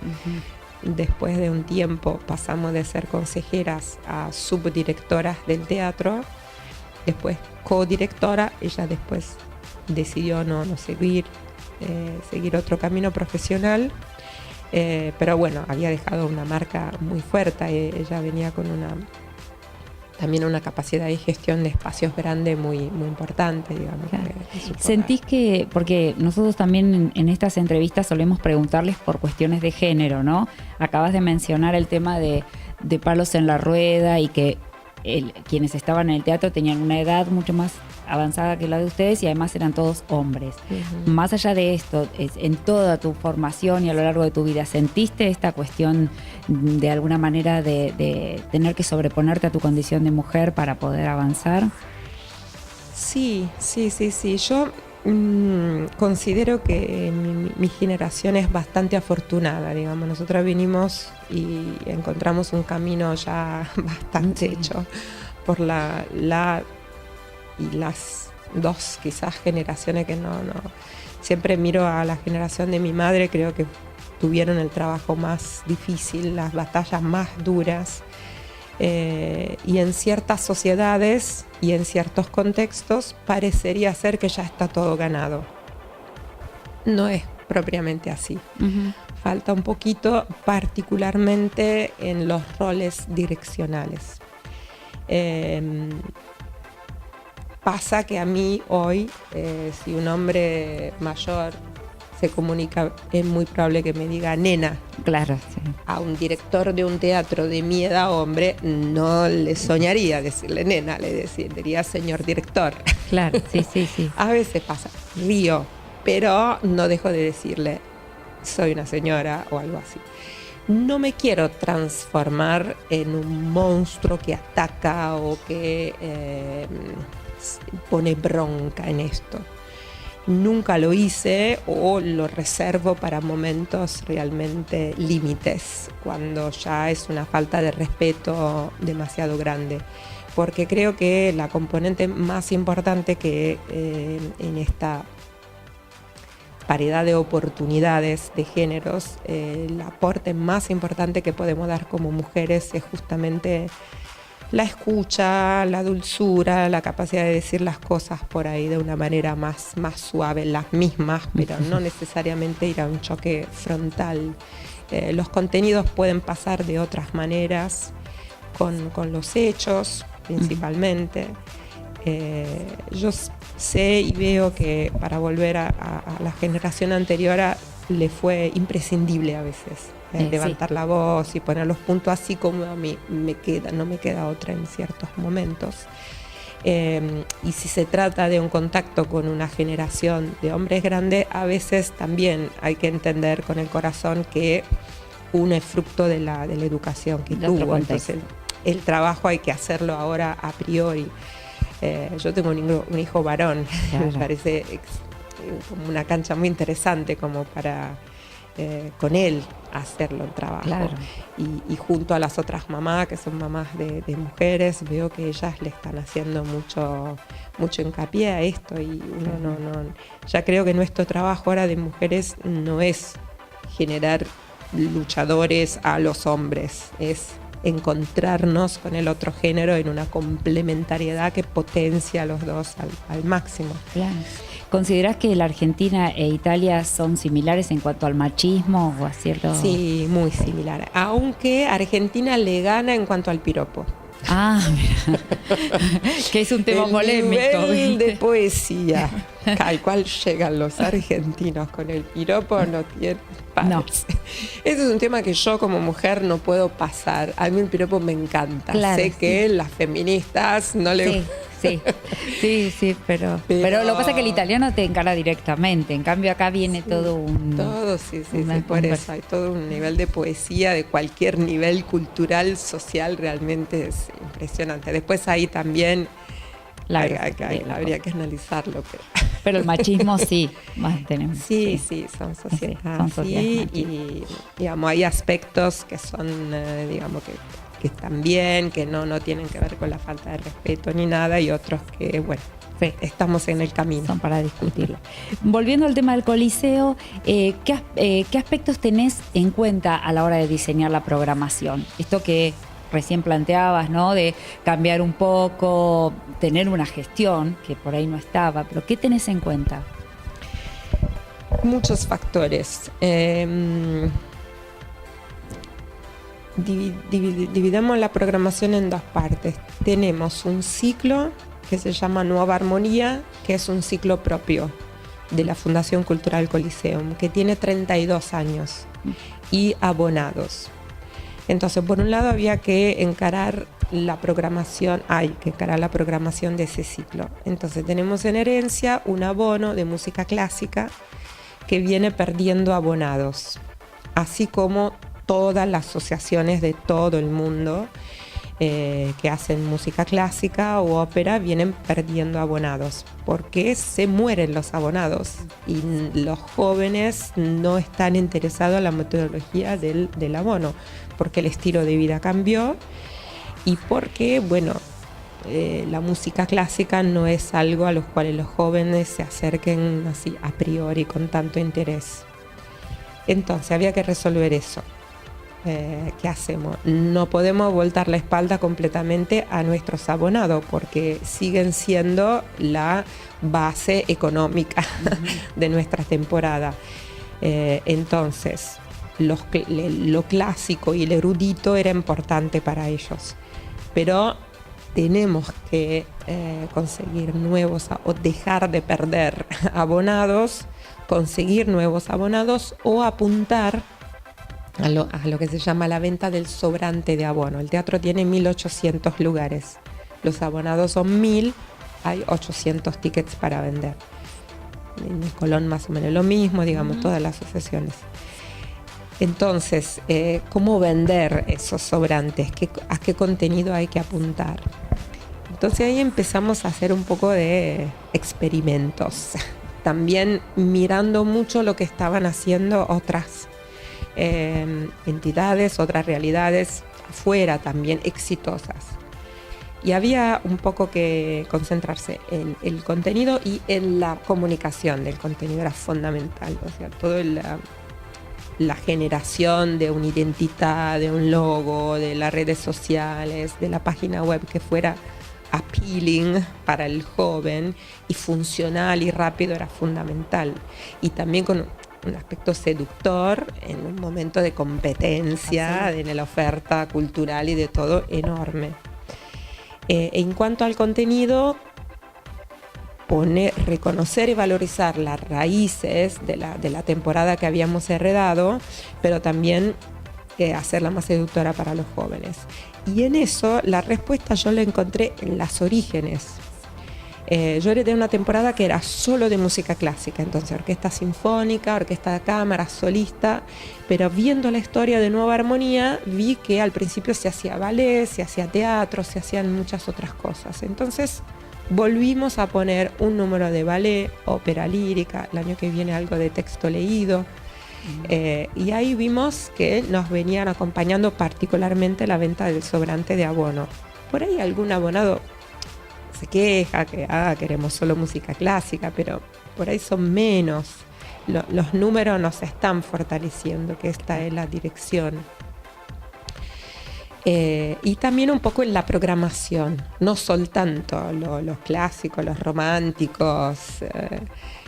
S2: Después de un tiempo pasamos de ser consejeras a subdirectoras del teatro, después codirectora. Ella después decidió no seguir otro camino profesional, pero bueno, había dejado una marca muy fuerte. Ella venía con también una capacidad de gestión de espacios grandes muy importante, digamos.
S1: Claro. ¿Sentís que, porque nosotros también en estas entrevistas solemos preguntarles por cuestiones de género, ¿no? Acabas de mencionar el tema de palos en la rueda y que quienes estaban en el teatro tenían una edad mucho más avanzada que la de ustedes y además eran todos hombres. Más allá de esto, en toda tu formación y a lo largo de tu vida, ¿sentiste esta cuestión de alguna manera de tener que sobreponerte a tu condición de mujer para poder avanzar?
S2: Sí. Yo considero que mi generación es bastante afortunada, digamos. Nosotras vinimos y encontramos un camino ya bastante hecho por y las dos quizás generaciones que no. Siempre miro a la generación de mi madre, creo que tuvieron el trabajo más difícil, las batallas más duras. Y en ciertas sociedades y en ciertos contextos parecería ser que ya está todo ganado. No es propiamente así. Falta un poquito, particularmente en los roles direccionales. Pasa que a mí hoy, si un hombre mayor se comunica, es muy probable que me diga nena.
S1: Claro, sí.
S2: A un director de un teatro de mi edad, hombre, no le soñaría decirle nena, le diría señor director.
S1: Claro, sí.
S2: A veces pasa, río, pero no dejo de decirle soy una señora o algo así. No me quiero transformar en un monstruo que ataca o que pone bronca en esto. Nunca lo hice o lo reservo para momentos realmente límites, cuando ya es una falta de respeto demasiado grande. Porque creo que la componente más importante que en esta paridad de oportunidades de géneros, el aporte más importante que podemos dar como mujeres es justamente la escucha, la dulzura, la capacidad de decir las cosas por ahí de una manera más suave, las mismas, pero no necesariamente ir a un choque frontal. Los contenidos pueden pasar de otras maneras, con los hechos principalmente. Yo sé y veo que para volver a la generación anterior le fue imprescindible a veces levantar la voz y poner los puntos, así como a mí no me queda otra en ciertos momentos. Y si se trata de un contacto con una generación de hombres grandes, a veces también hay que entender con el corazón que uno es fruto de la educación que tuvo. Entonces el trabajo hay que hacerlo ahora a priori. Yo tengo un hijo varón, claro. Me parece como una cancha muy interesante como para con él a hacerlo el trabajo.
S1: Claro.
S2: Y junto a las otras mamás, que son mamás de mujeres, veo que ellas le están haciendo mucho hincapié a esto, y uno ya creo que nuestro trabajo ahora de mujeres no es generar luchadores a los hombres, es encontrarnos con el otro género en una complementariedad que potencia a los dos al máximo.
S1: Claro. ¿Considerás que la Argentina e Italia son similares en cuanto al machismo o a cierto...?
S2: Sí, muy similar, aunque Argentina le gana en cuanto al piropo.
S1: Ah, mira. Que es un tema polémico.
S2: El nivel
S1: ¿viste?
S2: de poesía al cual llegan los argentinos con el piropo no tiene pares.
S1: No.
S2: Ese es un tema que yo como mujer no puedo pasar. A mí el piropo me encanta.
S1: Claro,
S2: sé que las feministas no le...
S1: Sí, pero lo que pasa es que el italiano te encara directamente, en cambio acá viene todo un...
S2: Todo, sí, por eso hay todo un nivel de poesía de cualquier nivel cultural, social, realmente es impresionante. Después ahí también habría que analizarlo. Pero
S1: el machismo sí, mantenemos.
S2: Sí, son sociedades así, y digamos, hay aspectos que son, digamos, que están bien, que no tienen que ver con la falta de respeto ni nada, y otros que, bueno, estamos en el camino.
S1: Son para discutirlo. Volviendo al tema del Coliseo, ¿qué aspectos tenés en cuenta a la hora de diseñar la programación? Esto que recién planteabas, ¿no? De cambiar un poco, tener una gestión, que por ahí no estaba, pero ¿qué tenés en cuenta?
S2: Muchos factores. Dividamos la programación en dos partes. Tenemos un ciclo que se llama Nueva Armonía, que es un ciclo propio de la Fundación Cultural Coliseum, que tiene 32 años y abonados. Entonces, por un lado había que encarar la programación de ese ciclo. Entonces tenemos en herencia un abono de música clásica que viene perdiendo abonados, así como todas las asociaciones de todo el mundo que hacen música clásica o ópera vienen perdiendo abonados, porque se mueren los abonados y los jóvenes no están interesados en la metodología del abono, porque el estilo de vida cambió y porque, bueno, la música clásica no es algo a los cuales los jóvenes se acerquen así a priori con tanto interés. Entonces había que resolver eso. ¿Qué hacemos? No podemos voltar la espalda completamente a nuestros abonados, porque siguen siendo la base económica de nuestra temporada. Entonces, lo clásico y el erudito era importante para ellos, pero tenemos que conseguir nuevos o dejar de perder abonados, conseguir nuevos abonados o apuntar a lo que se llama la venta del sobrante de abono. El teatro tiene 1.800 lugares, los abonados son 1.000, hay 800 tickets para vender. En el Colón más o menos lo mismo, digamos, todas las asociaciones. Entonces, ¿cómo vender esos sobrantes? ¿A qué contenido hay que apuntar? Entonces ahí empezamos a hacer un poco de experimentos, también mirando mucho lo que estaban haciendo otras entidades, otras realidades afuera también exitosas. Y había un poco que concentrarse en el contenido y en la comunicación del contenido, era fundamental. O sea, toda la generación de una identidad, de un logo, de las redes sociales, de la página web que fuera appealing para el joven y funcional y rápido era fundamental. Y también con un aspecto seductor en un momento de competencia en la oferta cultural y de todo enorme. En cuanto al contenido, reconocer y valorizar las raíces de la temporada que habíamos heredado, pero también hacerla más seductora para los jóvenes. Y en eso la respuesta yo la encontré en los orígenes. Yo heredé una temporada que era solo de música clásica, entonces orquesta sinfónica, orquesta de cámara, solista, pero viendo la historia de Nueva Armonía vi que al principio se hacía ballet, se hacía teatro, se hacían muchas otras cosas. Entonces volvimos a poner un número de ballet, ópera lírica, el año que viene algo de texto leído, Y ahí vimos que nos venían acompañando particularmente la venta del sobrante de abono. Por ahí algún abonado se queja que queremos solo música clásica, pero por ahí son menos. Los números nos están fortaleciendo, que esta es la dirección. Y también un poco en la programación, no son tanto los clásicos, los románticos,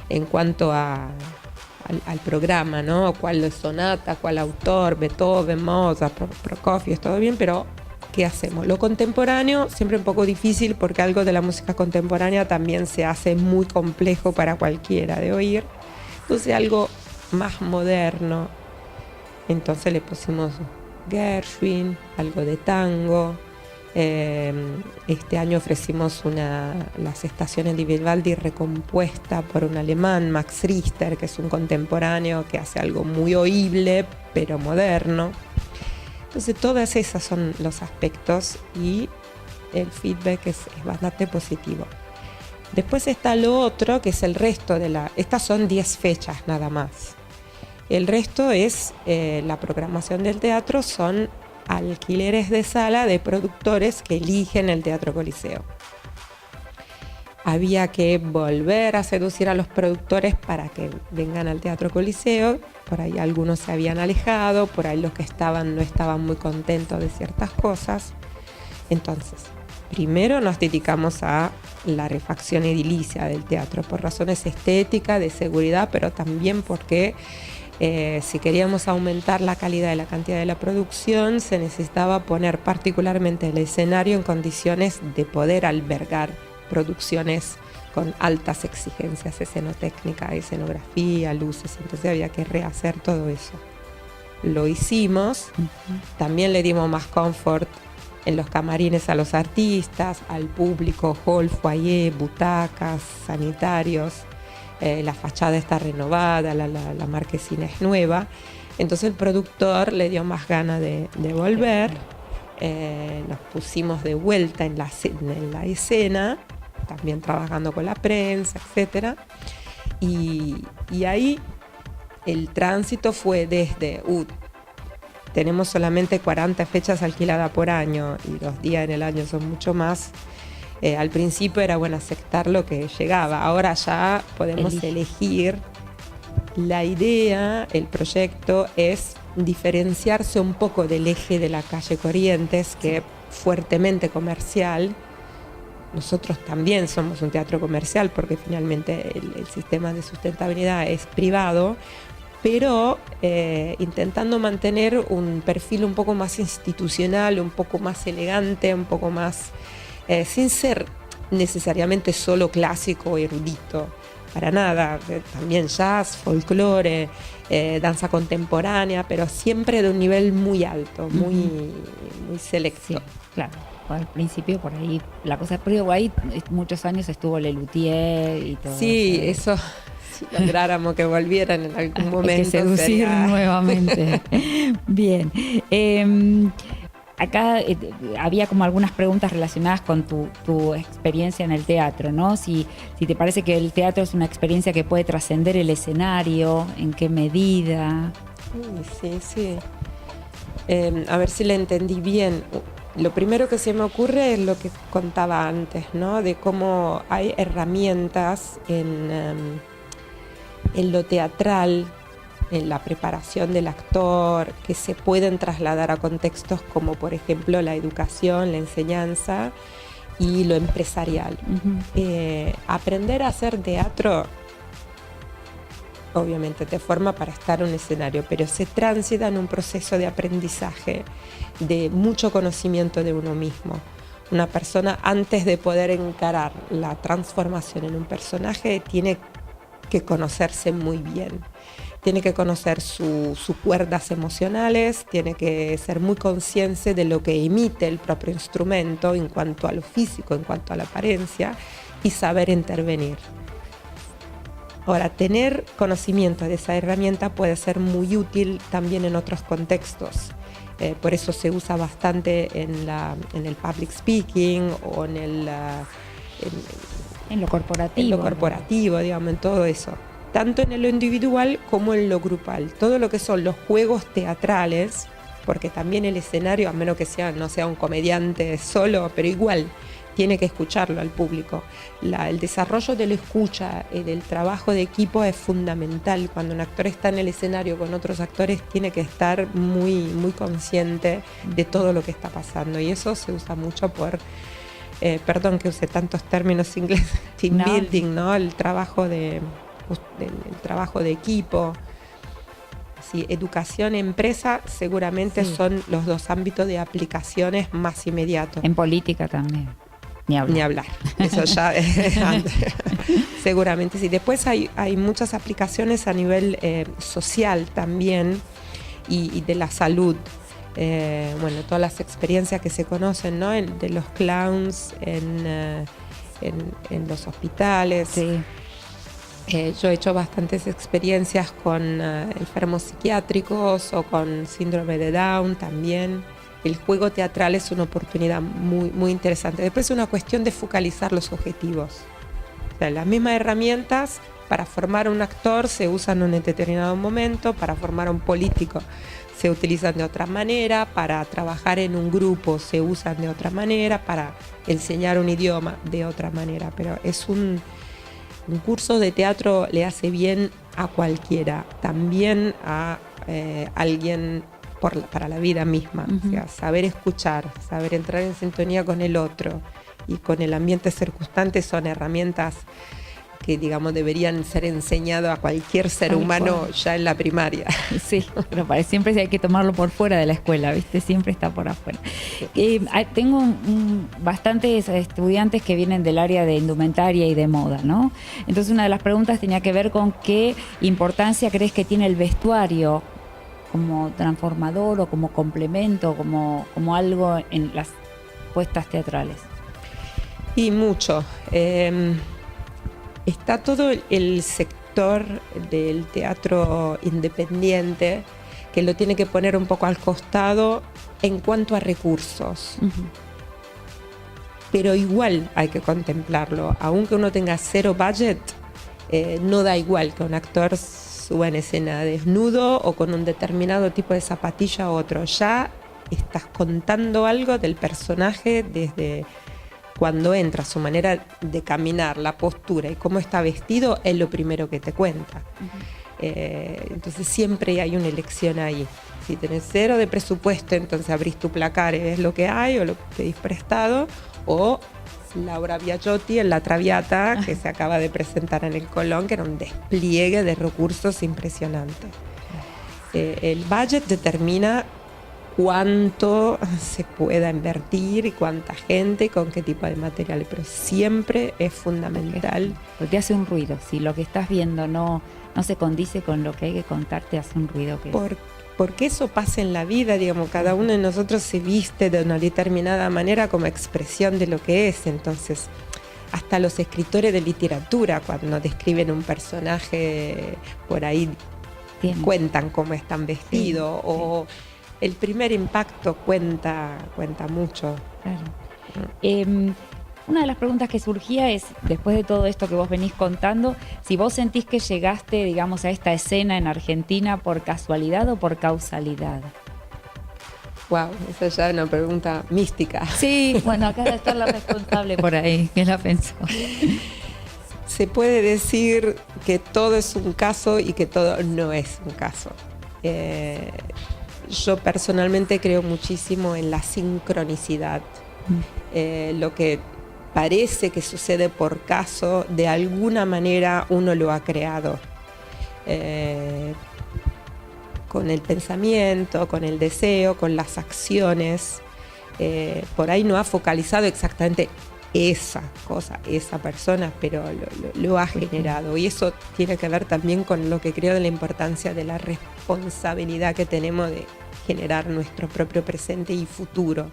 S2: en cuanto al programa, ¿no? Cuál sonata, cuál autor, Beethoven, Mozart, Prokofiev, todo bien, pero ¿qué hacemos? Lo contemporáneo siempre un poco difícil porque algo de la música contemporánea también se hace muy complejo para cualquiera de oír. Entonces algo más moderno. Entonces le pusimos Gershwin, algo de tango. Este año ofrecimos las estaciones di Vivaldi recompuesta por un alemán, Max Richter, que es un contemporáneo que hace algo muy oíble pero moderno. Entonces todas esas son los aspectos y el feedback es bastante positivo. Después está lo otro, que es el resto estas son 10 fechas nada más. El resto es la programación del teatro, son alquileres de sala de productores que eligen el Teatro Coliseo. Había que volver a seducir a los productores para que vengan al Teatro Coliseo. Por ahí algunos se habían alejado, por ahí los que estaban no estaban muy contentos de ciertas cosas. Entonces, primero nos dedicamos a la refacción edilicia del teatro por razones estéticas, de seguridad, pero también porque si queríamos aumentar la calidad y la cantidad de la producción, se necesitaba poner particularmente el escenario en condiciones de poder albergar producciones con altas exigencias escenotécnicas, escenografía, luces. Entonces había que rehacer todo eso. Lo hicimos. También le dimos más confort en los camarines a los artistas, al público, hall, foyer, butacas, sanitarios. La fachada está renovada, la marquesina es nueva. Entonces el productor le dio más ganas de volver. Nos pusimos de vuelta en la escena, también trabajando con la prensa, etc. Y ahí el tránsito fue desde tenemos solamente 40 fechas alquiladas por año y los días en el año son mucho más. Al principio era aceptar lo que llegaba. Ahora ya podemos elegir. La idea, el proyecto es diferenciarse un poco del eje de la calle Corrientes, que es fuertemente comercial. Nosotros también somos un teatro comercial porque finalmente el sistema de sustentabilidad es privado, pero intentando mantener un perfil un poco más institucional, un poco más elegante, un poco más, sin ser necesariamente solo clásico o erudito, para nada, también jazz, folclore, danza contemporánea, pero siempre de un nivel muy alto, muy selecto.
S1: Sí, claro. Al principio por ahí la cosa, pero ahí muchos años estuvo Lelutier y todo.
S2: Sí, eso. Si lográramos que volvieran en algún momento.
S1: Hay que seducir nuevamente. Bien. Acá había como algunas preguntas relacionadas con tu experiencia en el teatro, ¿no? Si te parece que el teatro es una experiencia que puede trascender el escenario, ¿en qué medida?
S2: Sí. A ver si le entendí bien. Lo primero que se me ocurre es lo que contaba antes, ¿no? De cómo hay herramientas en lo teatral, en la preparación del actor, que se pueden trasladar a contextos como, por ejemplo, la educación, la enseñanza y lo empresarial. Aprender a hacer teatro, obviamente, te forma para estar en un escenario, pero se transita en un proceso de aprendizaje, de mucho conocimiento de uno mismo. Una persona, antes de poder encarar la transformación en un personaje, tiene que conocerse muy bien. Tiene que conocer sus cuerdas emocionales, tiene que ser muy consciente de lo que emite el propio instrumento en cuanto a lo físico, en cuanto a la apariencia, y saber intervenir. Ahora, tener conocimiento de esa herramienta puede ser muy útil también en otros contextos. Por eso se usa bastante en el public speaking o en lo corporativo, digamos, en todo eso. tanto en lo individual como en lo grupal. Todo lo que son los juegos teatrales, porque también el escenario, a menos que no sea un comediante solo, pero igual tiene que escucharlo al público. El desarrollo de la escucha y del trabajo de equipo es fundamental. Cuando un actor está en el escenario con otros actores, tiene que estar muy, muy consciente de todo lo que está pasando. Y eso se usa mucho perdón que use tantos términos ingleses, team building, ¿no? El trabajo de equipo. Sí, educación, empresa, seguramente son los dos ámbitos de aplicaciones más inmediatos.
S1: En política también. Ni hablar. Eso ya seguramente sí. Después hay muchas aplicaciones a nivel social también y de la salud. Bueno, todas las experiencias que se conocen, ¿no? De los clowns en los hospitales. Sí.
S2: Yo he hecho bastantes experiencias con enfermos psiquiátricos o con síndrome de Down también. El juego teatral es una oportunidad muy, muy interesante. Después es una cuestión de focalizar los objetivos. O sea, las mismas herramientas para formar un actor se usan en un determinado momento, para formar a un político se utilizan de otra manera, para trabajar en un grupo se usan de otra manera, para enseñar un idioma de otra manera. Pero es un curso de teatro le hace bien a cualquiera, también a alguien para la vida misma. O sea, saber escuchar, saber entrar en sintonía con el otro y con el ambiente circunstante son herramientas que, digamos, deberían ser enseñadas a cualquier ser humano ya en la primaria.
S1: Sí, pero siempre hay que tomarlo por fuera de la escuela, ¿viste? Siempre está por afuera. Tengo bastantes estudiantes que vienen del área de indumentaria y de moda, ¿no? Entonces una de las preguntas tenía que ver con qué importancia crees que tiene el vestuario como transformador o como complemento, como algo en las puestas teatrales.
S2: Y mucho. Está todo el sector del teatro independiente que lo tiene que poner un poco al costado en cuanto a recursos. Pero igual hay que contemplarlo. Aunque uno tenga cero budget, no da igual que un actor suba en escena desnudo o con un determinado tipo de zapatilla u otro. Ya estás contando algo del personaje desde cuando entra, su manera de caminar, la postura y cómo está vestido es lo primero que te cuenta. Entonces siempre hay una elección ahí. Si tenés cero de presupuesto, entonces abrís tu placar y ves lo que hay o lo pedís prestado, o Laura Biagiotti en La Traviata, que se acaba de presentar en el Colón, que era un despliegue de recursos impresionante. El budget determina cuánto se pueda invertir y cuánta gente y con qué tipo de materiales, pero siempre es fundamental.
S1: Porque te hace un ruido, si lo que estás viendo no se condice con lo que hay que contar, te hace un ruido.
S2: Porque eso pasa en la vida, digamos, cada uno de nosotros se viste de una determinada manera como expresión de lo que es. Entonces, hasta los escritores de literatura, cuando describen un personaje por ahí, cuentan cómo están vestidos, sí, o sí. El primer impacto cuenta mucho.
S1: Claro. Una de las preguntas que surgía es, después de todo esto que vos venís contando, si vos sentís que llegaste, digamos, a esta escena en Argentina por casualidad o por causalidad.
S2: Wow, esa ya es una pregunta mística.
S1: Sí, bueno, acá debe estar la responsable por ahí, que la pensó.
S2: Se puede decir que todo es un caso y que todo no es un caso. Yo personalmente creo muchísimo en la sincronicidad. Lo que parece que sucede por caso, de alguna manera uno lo ha creado. Con el pensamiento, con el deseo, con las acciones. Por ahí no ha focalizado exactamente esa cosa, esa persona, pero lo ha generado. Y eso tiene que ver también con lo que creo de la importancia de la responsabilidad que tenemos de generar nuestro propio presente y futuro.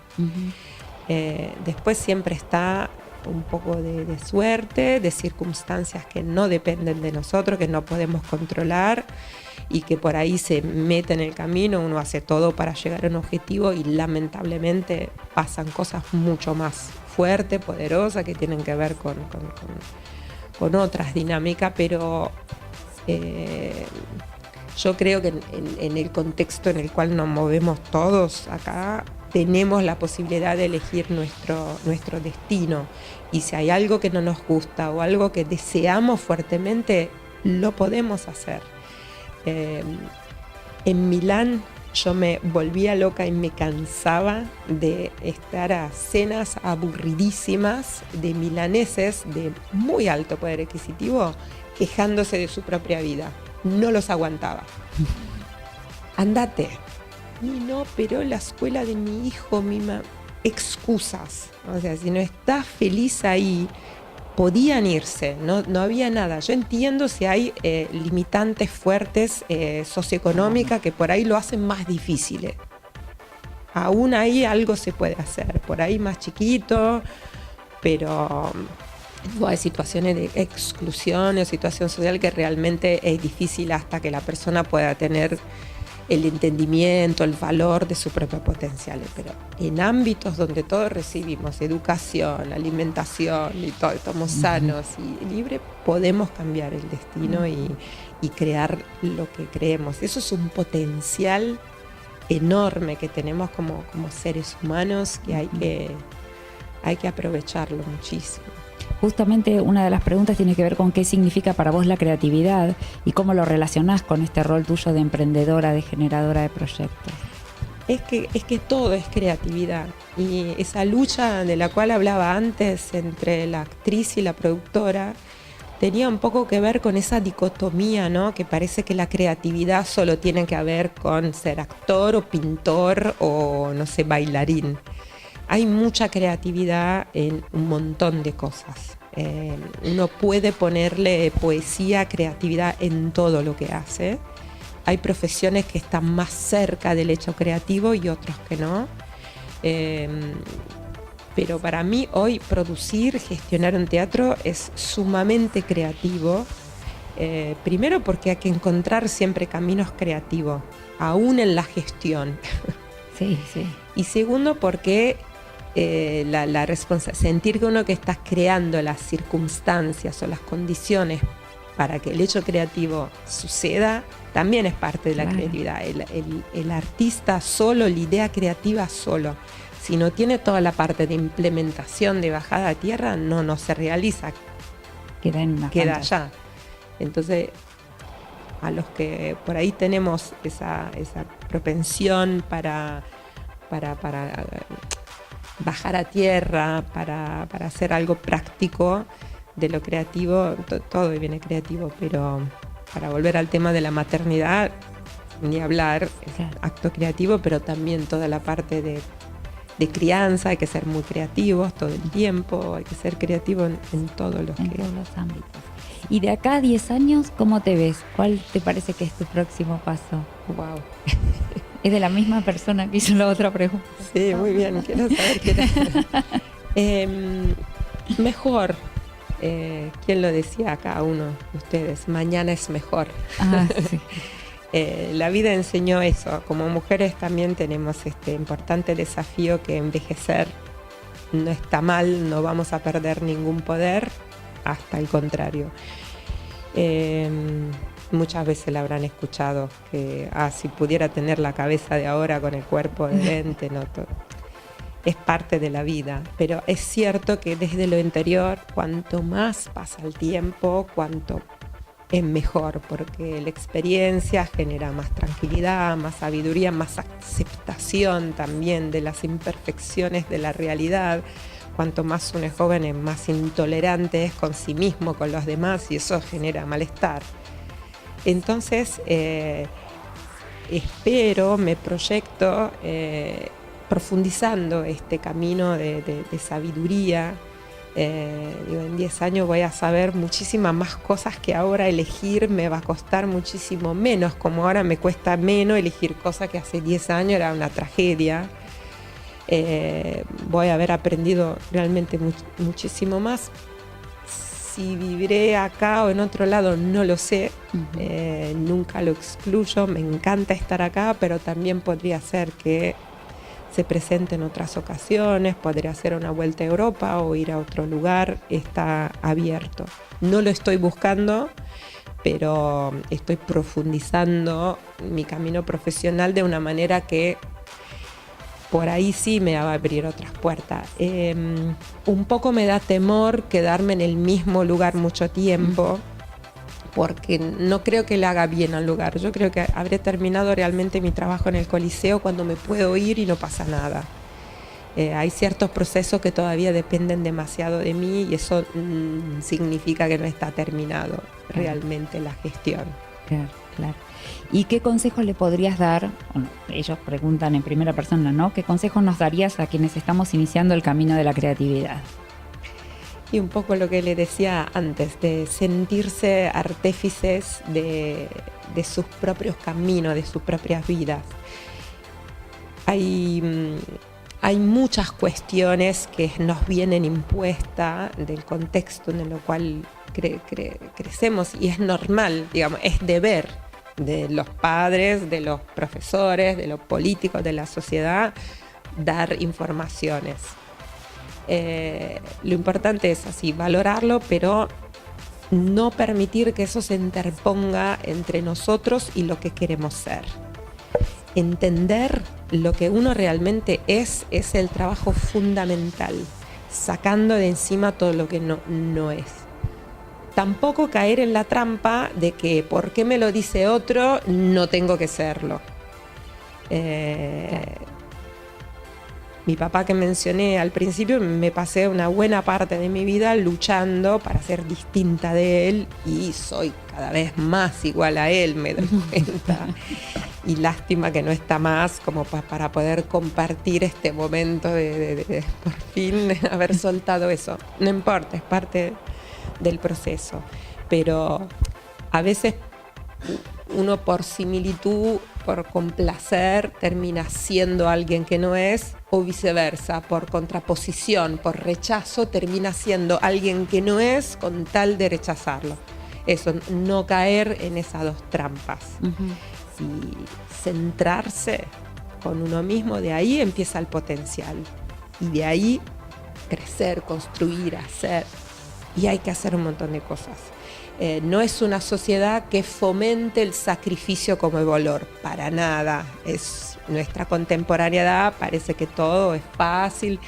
S2: Después siempre está un poco de suerte, de circunstancias que no dependen de nosotros, que no podemos controlar y que por ahí se mete en el camino. Uno hace todo para llegar a un objetivo y lamentablemente pasan cosas mucho más fuertes, poderosas, que tienen que ver con otras dinámicas, pero Yo creo que en el contexto en el cual nos movemos todos acá, tenemos la posibilidad de elegir nuestro destino. Y si hay algo que no nos gusta o algo que deseamos fuertemente, lo podemos hacer. En Milán yo me volvía loca y me cansaba de estar a cenas aburridísimas de milaneses de muy alto poder adquisitivo quejándose de su propia vida. No los aguantaba. Andate. Y no, pero la escuela de mi hijo, excusas. O sea, si no estás feliz ahí, podían irse, no había nada. Yo entiendo si hay limitantes fuertes socioeconómicas que por ahí lo hacen más difícil. Aún ahí algo se puede hacer, por ahí más chiquito, pero hay situaciones de exclusión o situación social que realmente es difícil hasta que la persona pueda tener el entendimiento, el valor de su propio potencial. Pero en ámbitos donde todos recibimos educación, alimentación y todo, estamos sanos y libres, podemos cambiar el destino y crear lo que creemos. Eso es un potencial enorme que tenemos como seres humanos que hay que aprovecharlo muchísimo.
S1: Justamente una de las preguntas tiene que ver con qué significa para vos la creatividad y cómo lo relacionás con este rol tuyo de emprendedora, de generadora de proyectos.
S2: Es que todo es creatividad, y esa lucha de la cual hablaba antes entre la actriz y la productora tenía un poco que ver con esa dicotomía, ¿no? Que parece que la creatividad solo tiene que ver con ser actor o pintor o, no sé, bailarín. Hay mucha creatividad en un montón de cosas. Uno puede ponerle poesía, creatividad en todo lo que hace. Hay profesiones que están más cerca del hecho creativo y otros que no. Pero para mí hoy producir, gestionar un teatro es sumamente creativo. Primero porque hay que encontrar siempre caminos creativos, aún en la gestión.
S1: Sí, sí.
S2: Y segundo porque sentir que uno que está creando las circunstancias o las condiciones para que el hecho creativo suceda, también es parte de la creatividad. El artista solo, la idea creativa solo, si no tiene toda la parte de implementación, de bajada a tierra, no se realiza. Queda allá. Entonces, a los que por ahí tenemos esa propensión para bajar a tierra, para hacer algo práctico de lo creativo, todo viene creativo, pero para volver al tema de la maternidad, ni hablar, acto creativo, pero también toda la parte de crianza, hay que ser muy creativos todo el tiempo, hay que ser creativo en todos los
S1: ámbitos. Y de acá a 10 años, ¿cómo te ves? ¿Cuál te parece que es tu próximo paso?
S2: Wow.
S1: Es de la misma persona que hizo la otra pregunta.
S2: Sí, muy bien, quiero saber qué era. Mejor. ¿Quién lo decía acá? Uno de ustedes. Mañana es mejor.
S1: Sí.
S2: La vida enseñó eso. Como mujeres también tenemos este importante desafío que envejecer no está mal, no vamos a perder ningún poder, hasta el contrario. Muchas veces la habrán escuchado que si pudiera tener la cabeza de ahora con el cuerpo de 20, no todo. Es parte de la vida, pero es cierto que desde lo interior, cuanto más pasa el tiempo, cuanto es mejor, porque la experiencia genera más tranquilidad, más sabiduría, más aceptación también de las imperfecciones de la realidad. Cuanto más uno es joven, es más intolerante es con sí mismo, con los demás, y eso genera malestar. Entonces, me proyecto profundizando este camino de sabiduría. En 10 años voy a saber muchísimas más cosas que ahora elegir me va a costar muchísimo menos, como ahora me cuesta menos elegir cosas que hace 10 años era una tragedia. Voy a haber aprendido realmente muchísimo más. Si viviré acá o en otro lado, no lo sé. Nunca lo excluyo. Me encanta estar acá, pero también podría ser que se presente en otras ocasiones. Podría hacer una vuelta a Europa o ir a otro lugar. Está abierto. No lo estoy buscando, pero estoy profundizando mi camino profesional de una manera que por ahí sí me va a abrir otras puertas. Un poco me da temor quedarme en el mismo lugar mucho tiempo, porque no creo que le haga bien al lugar. Yo creo que habré terminado realmente mi trabajo en el Coliseo cuando me puedo ir y no pasa nada. Hay ciertos procesos que todavía dependen demasiado de mí y eso significa que no está terminado realmente la gestión.
S1: Claro, claro. ¿Y qué consejos le podrías dar? Bueno, ellos preguntan en primera persona, ¿no? ¿Qué consejos nos darías a quienes estamos iniciando el camino de la creatividad?
S2: Y un poco lo que le decía antes, de sentirse artífices de sus propios caminos, de sus propias vidas. Hay muchas cuestiones que nos vienen impuestas del contexto en el cual crecemos y es normal, digamos, es deber de los padres, de los profesores, de los políticos, de la sociedad, dar informaciones. Lo importante es así, valorarlo, pero no permitir que eso se interponga entre nosotros y lo que queremos ser. Entender lo que uno realmente es el trabajo fundamental, sacando de encima todo lo que no es. Tampoco caer en la trampa de que porque me lo dice otro, no tengo que serlo. Mi papá que mencioné al principio, me pasé una buena parte de mi vida luchando para ser distinta de él y soy cada vez más igual a él, me doy cuenta. Y lástima que no está más como para poder compartir este momento de por fin haber soltado eso. No importa, es parte del proceso. Pero a veces uno por similitud, por complacer, termina siendo alguien que no es, o viceversa, por contraposición, por rechazo, termina siendo alguien que no es con tal de rechazarlo. Eso, no caer en esas dos trampas. Y centrarse con uno mismo, de ahí empieza el potencial. Y de ahí crecer, construir, hacer. Y hay que hacer un montón de cosas. No es una sociedad que fomente el sacrificio como valor, para nada. Nuestra contemporaneidad parece que todo es fácil,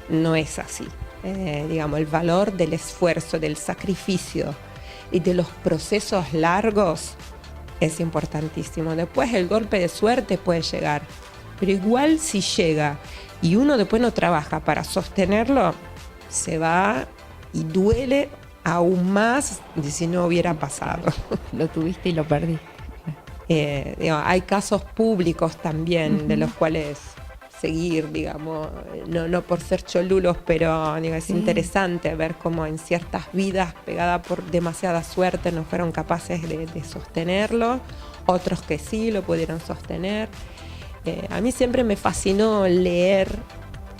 S2: no es así. Digamos, el valor del esfuerzo, del sacrificio y de los procesos largos es importantísimo. Después el golpe de suerte puede llegar, pero igual si llega y uno después no trabaja para sostenerlo, se va y duele aún más de si no hubiera pasado.
S1: Lo tuviste y lo perdiste.
S2: Hay casos públicos también de los cuales seguir, digamos, no por ser cholulos, pero es interesante ver cómo en ciertas vidas pegadas por demasiada suerte no fueron capaces de sostenerlo, otros que sí lo pudieron sostener. A mí siempre me fascinó leer,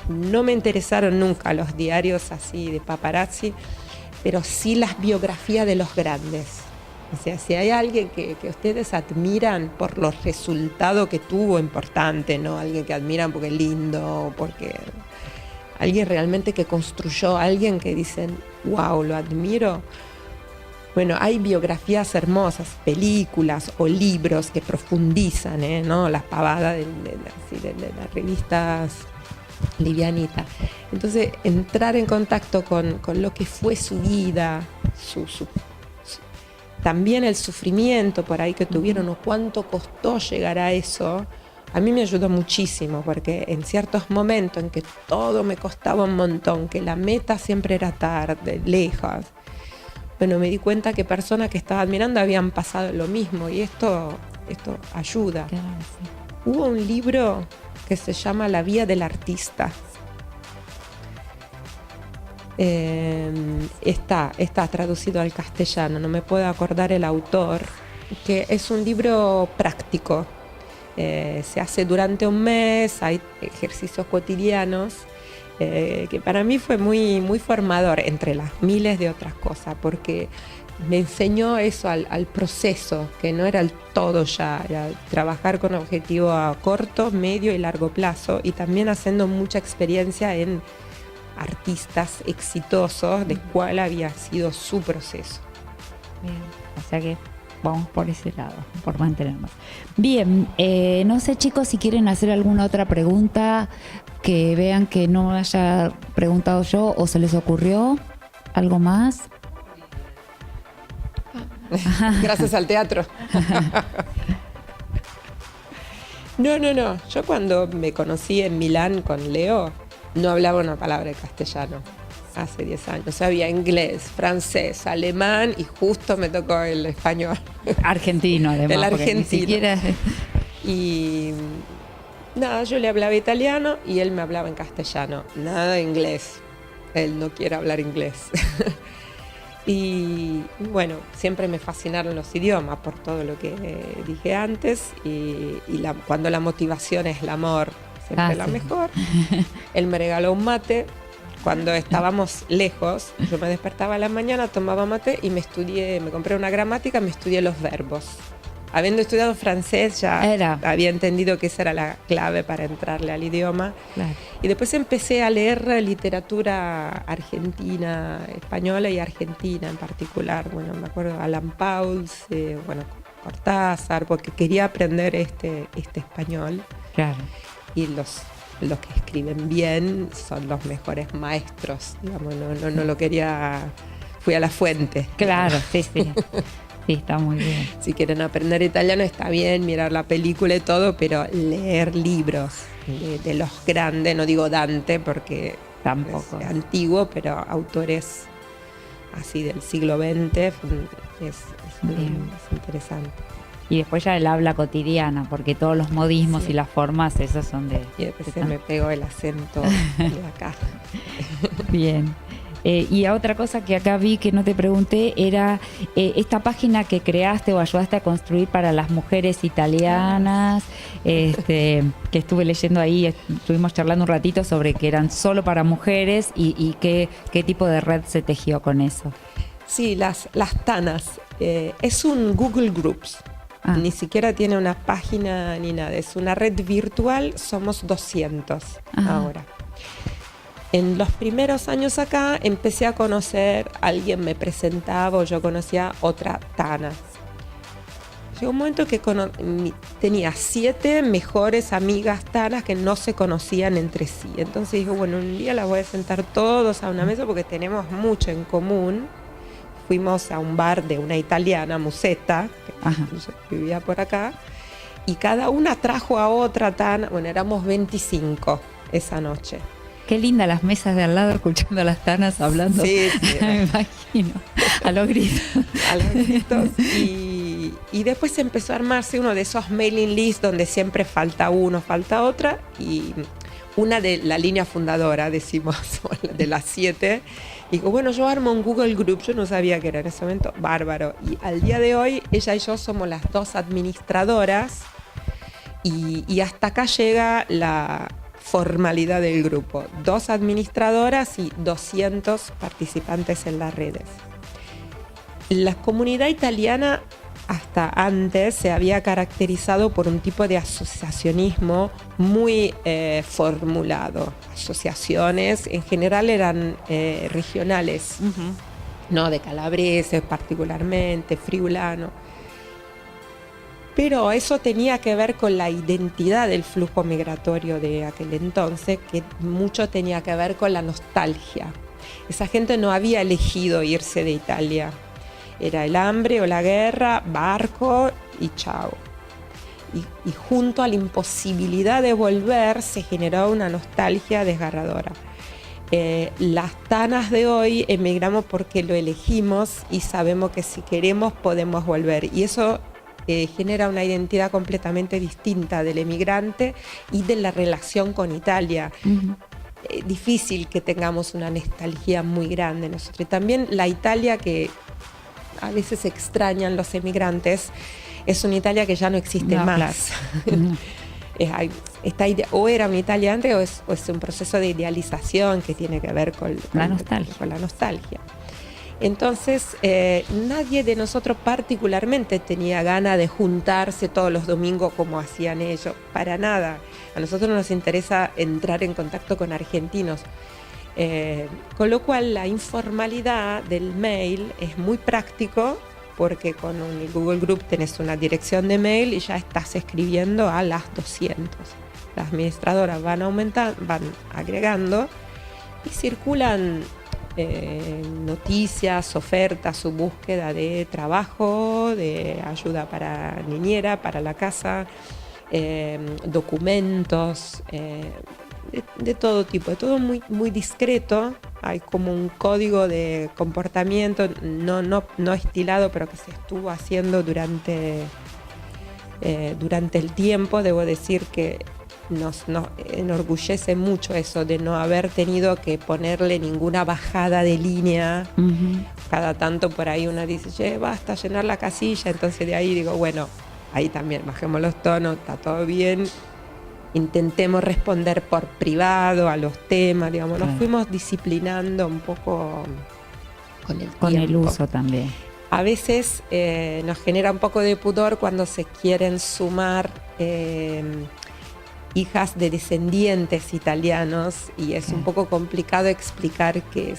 S2: no me interesaron nunca los diarios así de paparazzi, pero sí las biografías de los grandes. O sea, si hay alguien que ustedes admiran por los resultados que tuvo importante, ¿no? Alguien que admiran porque es lindo, porque alguien realmente que construyó, alguien que dicen, wow, lo admiro. Bueno, hay biografías hermosas, películas o libros que profundizan, ¿no? Las pavadas de las revistas livianitas. Entonces, entrar en contacto con lo que fue su vida, también el sufrimiento por ahí que tuvieron o cuánto costó llegar a eso, a mí me ayudó muchísimo, porque en ciertos momentos en que todo me costaba un montón, que la meta siempre era tarde, lejos, bueno, me di cuenta que personas que estaba admirando habían pasado lo mismo y esto ayuda.
S1: Claro, sí.
S2: Hubo un libro que se llama La Vía del Artista. Está traducido al castellano, no me puedo acordar el autor, que es un libro práctico. Se hace durante un mes, hay ejercicios cotidianos, que para mí fue muy, muy formador, entre las miles de otras cosas, porque me enseñó eso al proceso, que no era el todo ya, era trabajar con objetivos a corto, medio y largo plazo, y también haciendo mucha experiencia en artistas exitosos de cuál había sido su proceso.
S1: Bien. O sea que vamos por ese lado, por mantenernos. Bien, no sé chicos si quieren hacer alguna otra pregunta que vean que no haya preguntado yo o se les ocurrió algo más.
S2: Gracias al teatro. No. Yo cuando me conocí en Milán con Leo, no hablaba una palabra de castellano. Hace 10 años. Sabía inglés, francés, alemán y justo me tocó el español.
S1: Argentino, además.
S2: El argentino.
S1: Ni siquiera...
S2: Y nada, yo le hablaba italiano y él me hablaba en castellano. Nada de inglés. Él no quiere hablar inglés. Y bueno, siempre me fascinaron los idiomas por todo lo que dije antes. Cuando la motivación es el amor, siempre es la mejor. Él me regaló un mate. Cuando estábamos lejos, yo me despertaba a la mañana, tomaba mate y me compré una gramática, me estudié los verbos. Habiendo estudiado francés ya había entendido que esa era la clave para entrarle al idioma. Claro. Y después empecé a leer literatura argentina, española y argentina en particular. Bueno, me acuerdo Alan Pauls, Cortázar, porque quería aprender este español. Claro. Y los que escriben bien son los mejores maestros, digamos, no lo quería, fui a la fuente.
S1: Claro, sí. Sí, está muy bien.
S2: Si quieren aprender italiano está bien, mirar la película y todo, pero leer libros de los grandes, no digo Dante porque
S1: tampoco
S2: es antiguo, pero autores así del siglo XX es interesante.
S1: Y después ya el habla cotidiana, porque todos los modismos y las formas, esos son de...
S2: Y después se me pegó el acento en la cara.
S1: Bien. Y otra cosa que acá vi que no te pregunté era esta página que creaste o ayudaste a construir para las mujeres italianas, que estuve leyendo ahí, estuvimos charlando un ratito sobre que eran solo para mujeres y qué tipo de red se tejió con eso.
S2: Sí, las TANAS. Es un Google Groups. Ni siquiera tiene una página ni nada. Es una red virtual, somos 200 ahora. En los primeros años acá empecé a conocer, alguien me presentaba o yo conocía otra Tana. Llegó un momento que tenía 7 mejores amigas tanas que no se conocían entre sí. Entonces dije, bueno, un día las voy a sentar todos a una mesa porque tenemos mucho en común. Fuimos a un bar de una italiana, Musetta, que vivía por acá, y cada una trajo a otra tana. Bueno, éramos 25 esa noche.
S1: Qué linda las mesas de al lado escuchando a las tanas hablando.
S2: Sí.
S1: Me imagino. A los gritos.
S2: A los gritos. Y después empezó a armarse uno de esos mailing lists donde siempre falta uno, falta otra. Y una de la línea fundadora, decimos, de las 7, digo, bueno, yo armo un Google Group. Yo no sabía que era en ese momento bárbaro. Y al día de hoy, ella y yo somos las 2 administradoras. Y hasta acá llega la formalidad del grupo. 2 administradoras y 200 participantes en las redes. La comunidad italiana hasta antes se había caracterizado por un tipo de asociacionismo muy formulado. Asociaciones en general eran regionales, no de calabreses particularmente, friulano. Pero eso tenía que ver con la identidad del flujo migratorio de aquel entonces, que mucho tenía que ver con la nostalgia. Esa gente no había elegido irse de Italia. Era el hambre o la guerra, barco y chao. Y junto a la imposibilidad de volver se generó una nostalgia desgarradora. Las tanas de hoy emigramos porque lo elegimos y sabemos que si queremos podemos volver. Y eso genera una identidad completamente distinta del emigrante y de la relación con Italia. Difícil que tengamos una nostalgia muy grande nosotros. Y también la Italia que a veces extrañan los emigrantes es una Italia que ya no existe más. Claro. O era una Italia antes o es un proceso de idealización que tiene que ver con la nostalgia. Entonces, nadie de nosotros particularmente tenía ganas de juntarse todos los domingos como hacían ellos, para nada. A nosotros nos interesa entrar en contacto con argentinos. Con lo cual, la informalidad del mail es muy práctico porque con el Google Group tenés una dirección de mail y ya estás escribiendo a las 200. Las administradoras van aumentando, van agregando y circulan noticias, ofertas, su búsqueda de trabajo, de ayuda para niñera, para la casa, documentos, de todo tipo, de todo muy, muy discreto. Hay como un código de comportamiento no estilado, pero que se estuvo haciendo durante el tiempo. Debo decir que nos enorgullece mucho eso de no haber tenido que ponerle ninguna bajada de línea. Cada tanto por ahí una dice, basta llenar la casilla, entonces de ahí digo, bueno, ahí también bajemos los tonos, está todo bien, intentemos responder por privado a los temas, digamos, nos fuimos disciplinando un poco con el tiempo.
S1: Con el uso también.
S2: A veces nos genera un poco de pudor cuando se quieren sumar hijas de descendientes italianos y es un poco complicado explicar que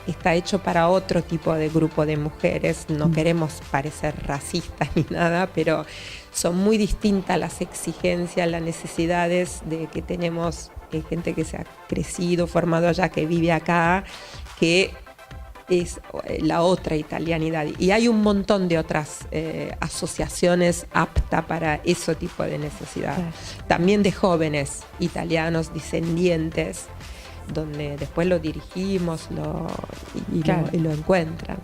S2: está hecho para otro tipo de grupo de mujeres. No queremos parecer racistas ni nada, pero son muy distintas las exigencias, las necesidades de que tenemos gente que se ha crecido, formado allá, que vive acá, que es la otra italianidad. Y hay un montón de otras asociaciones aptas para ese tipo de necesidad. Claro. También de jóvenes italianos descendientes, donde después lo dirigimos y lo encuentran.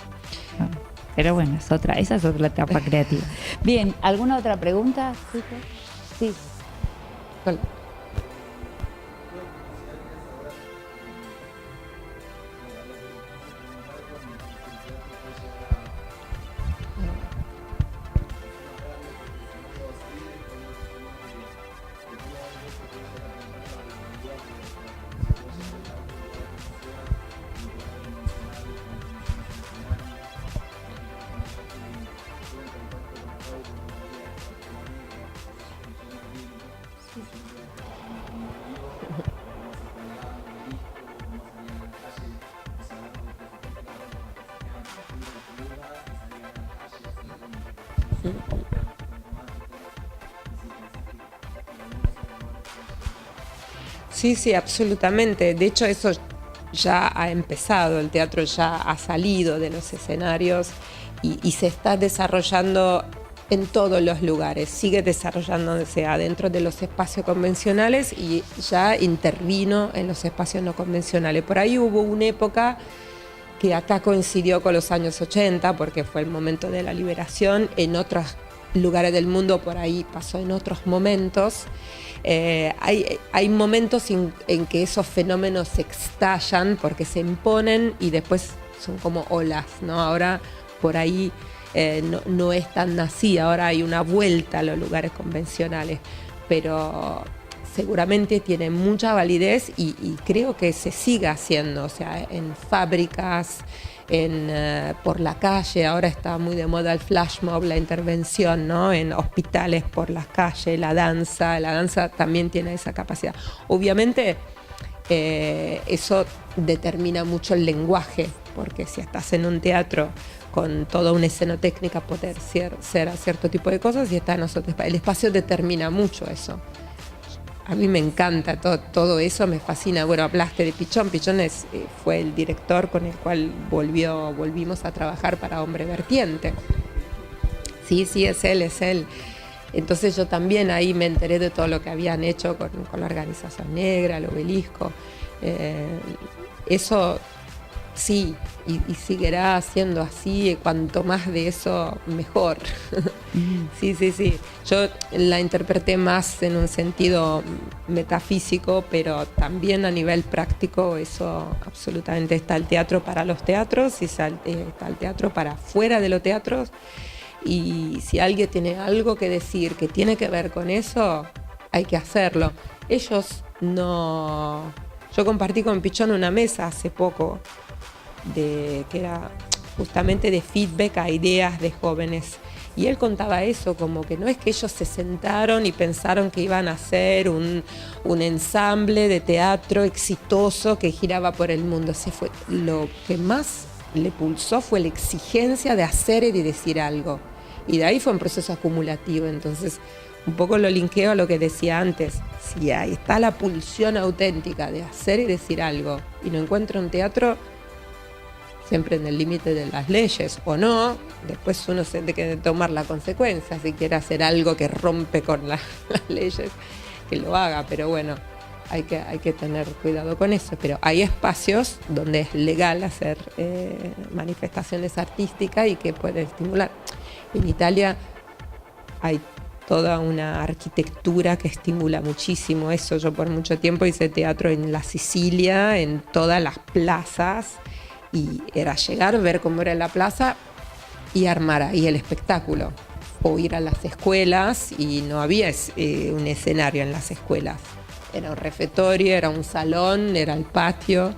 S1: Pero bueno, esa es otra etapa creativa. Bien, ¿alguna otra pregunta? Sí.
S2: Hola. Sí, absolutamente. De hecho, eso ya ha empezado, el teatro ya ha salido de los escenarios y se está desarrollando en todos los lugares. Sigue desarrollándose adentro de los espacios convencionales y ya intervino en los espacios no convencionales. Por ahí hubo una época que acá coincidió con los años 80, porque fue el momento de la liberación. En otros lugares del mundo por ahí pasó en otros momentos. Hay momentos en que esos fenómenos se estallan porque se imponen y después son como olas, ¿no? Ahora por ahí no es tan así, ahora hay una vuelta a los lugares convencionales, pero seguramente tiene mucha validez y creo que se sigue haciendo, o sea, en fábricas, por la calle. Ahora está muy de moda el flash mob, la intervención, ¿no? En hospitales por las calles, la danza también tiene esa capacidad. Obviamente eso determina mucho el lenguaje, porque si estás en un teatro con toda una escenotécnica, poder ser a cierto tipo de cosas, y está en nosotros, el espacio determina mucho eso. A mí me encanta todo eso, me fascina. Bueno, hablaste de Pichón. Pichón fue el director con el cual volvimos a trabajar para Hombre Vertiente. Sí, es él. Entonces yo también ahí me enteré de todo lo que habían hecho con la Organización Negra, el Obelisco. Eso sí, y seguirá siendo así, cuanto más de eso, mejor. Sí. Yo la interpreté más en un sentido metafísico, pero también a nivel práctico, eso absolutamente. Está el teatro para los teatros y está el teatro para fuera de los teatros. Y si alguien tiene algo que decir que tiene que ver con eso, hay que hacerlo. Yo compartí con Pichón una mesa hace poco, que era justamente de feedback a ideas de jóvenes. Y él contaba eso, como que no es que ellos se sentaron y pensaron que iban a hacer un ensamble de teatro exitoso que giraba por el mundo. Lo que más le pulsó fue la exigencia de hacer y de decir algo. Y de ahí fue un proceso acumulativo. Entonces, un poco lo linkeo a lo que decía antes. Si ahí está la pulsión auténtica de hacer y decir algo, y no encuentro un teatro siempre en el límite de las leyes, o no, después uno se tiene que tomar la consecuencia. Si quiere hacer algo que rompe con las leyes, que lo haga. Pero bueno, hay que tener cuidado con eso. Pero hay espacios donde es legal hacer manifestaciones artísticas y que puede estimular. En Italia hay toda una arquitectura que estimula muchísimo eso. Yo por mucho tiempo hice teatro en la Sicilia, en todas las plazas, y era llegar, ver cómo era la plaza y armar ahí el espectáculo. O ir a las escuelas, y no había un escenario en las escuelas. Era un refectorio, era un salón, era el patio,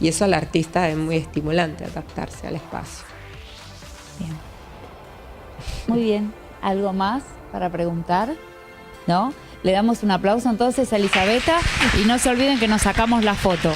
S2: y eso al artista es muy estimulante, adaptarse al espacio.
S1: Bien. Muy bien. ¿Algo más para preguntar? ¿No? Le damos un aplauso entonces a Elisabetta y no se olviden que nos sacamos la foto.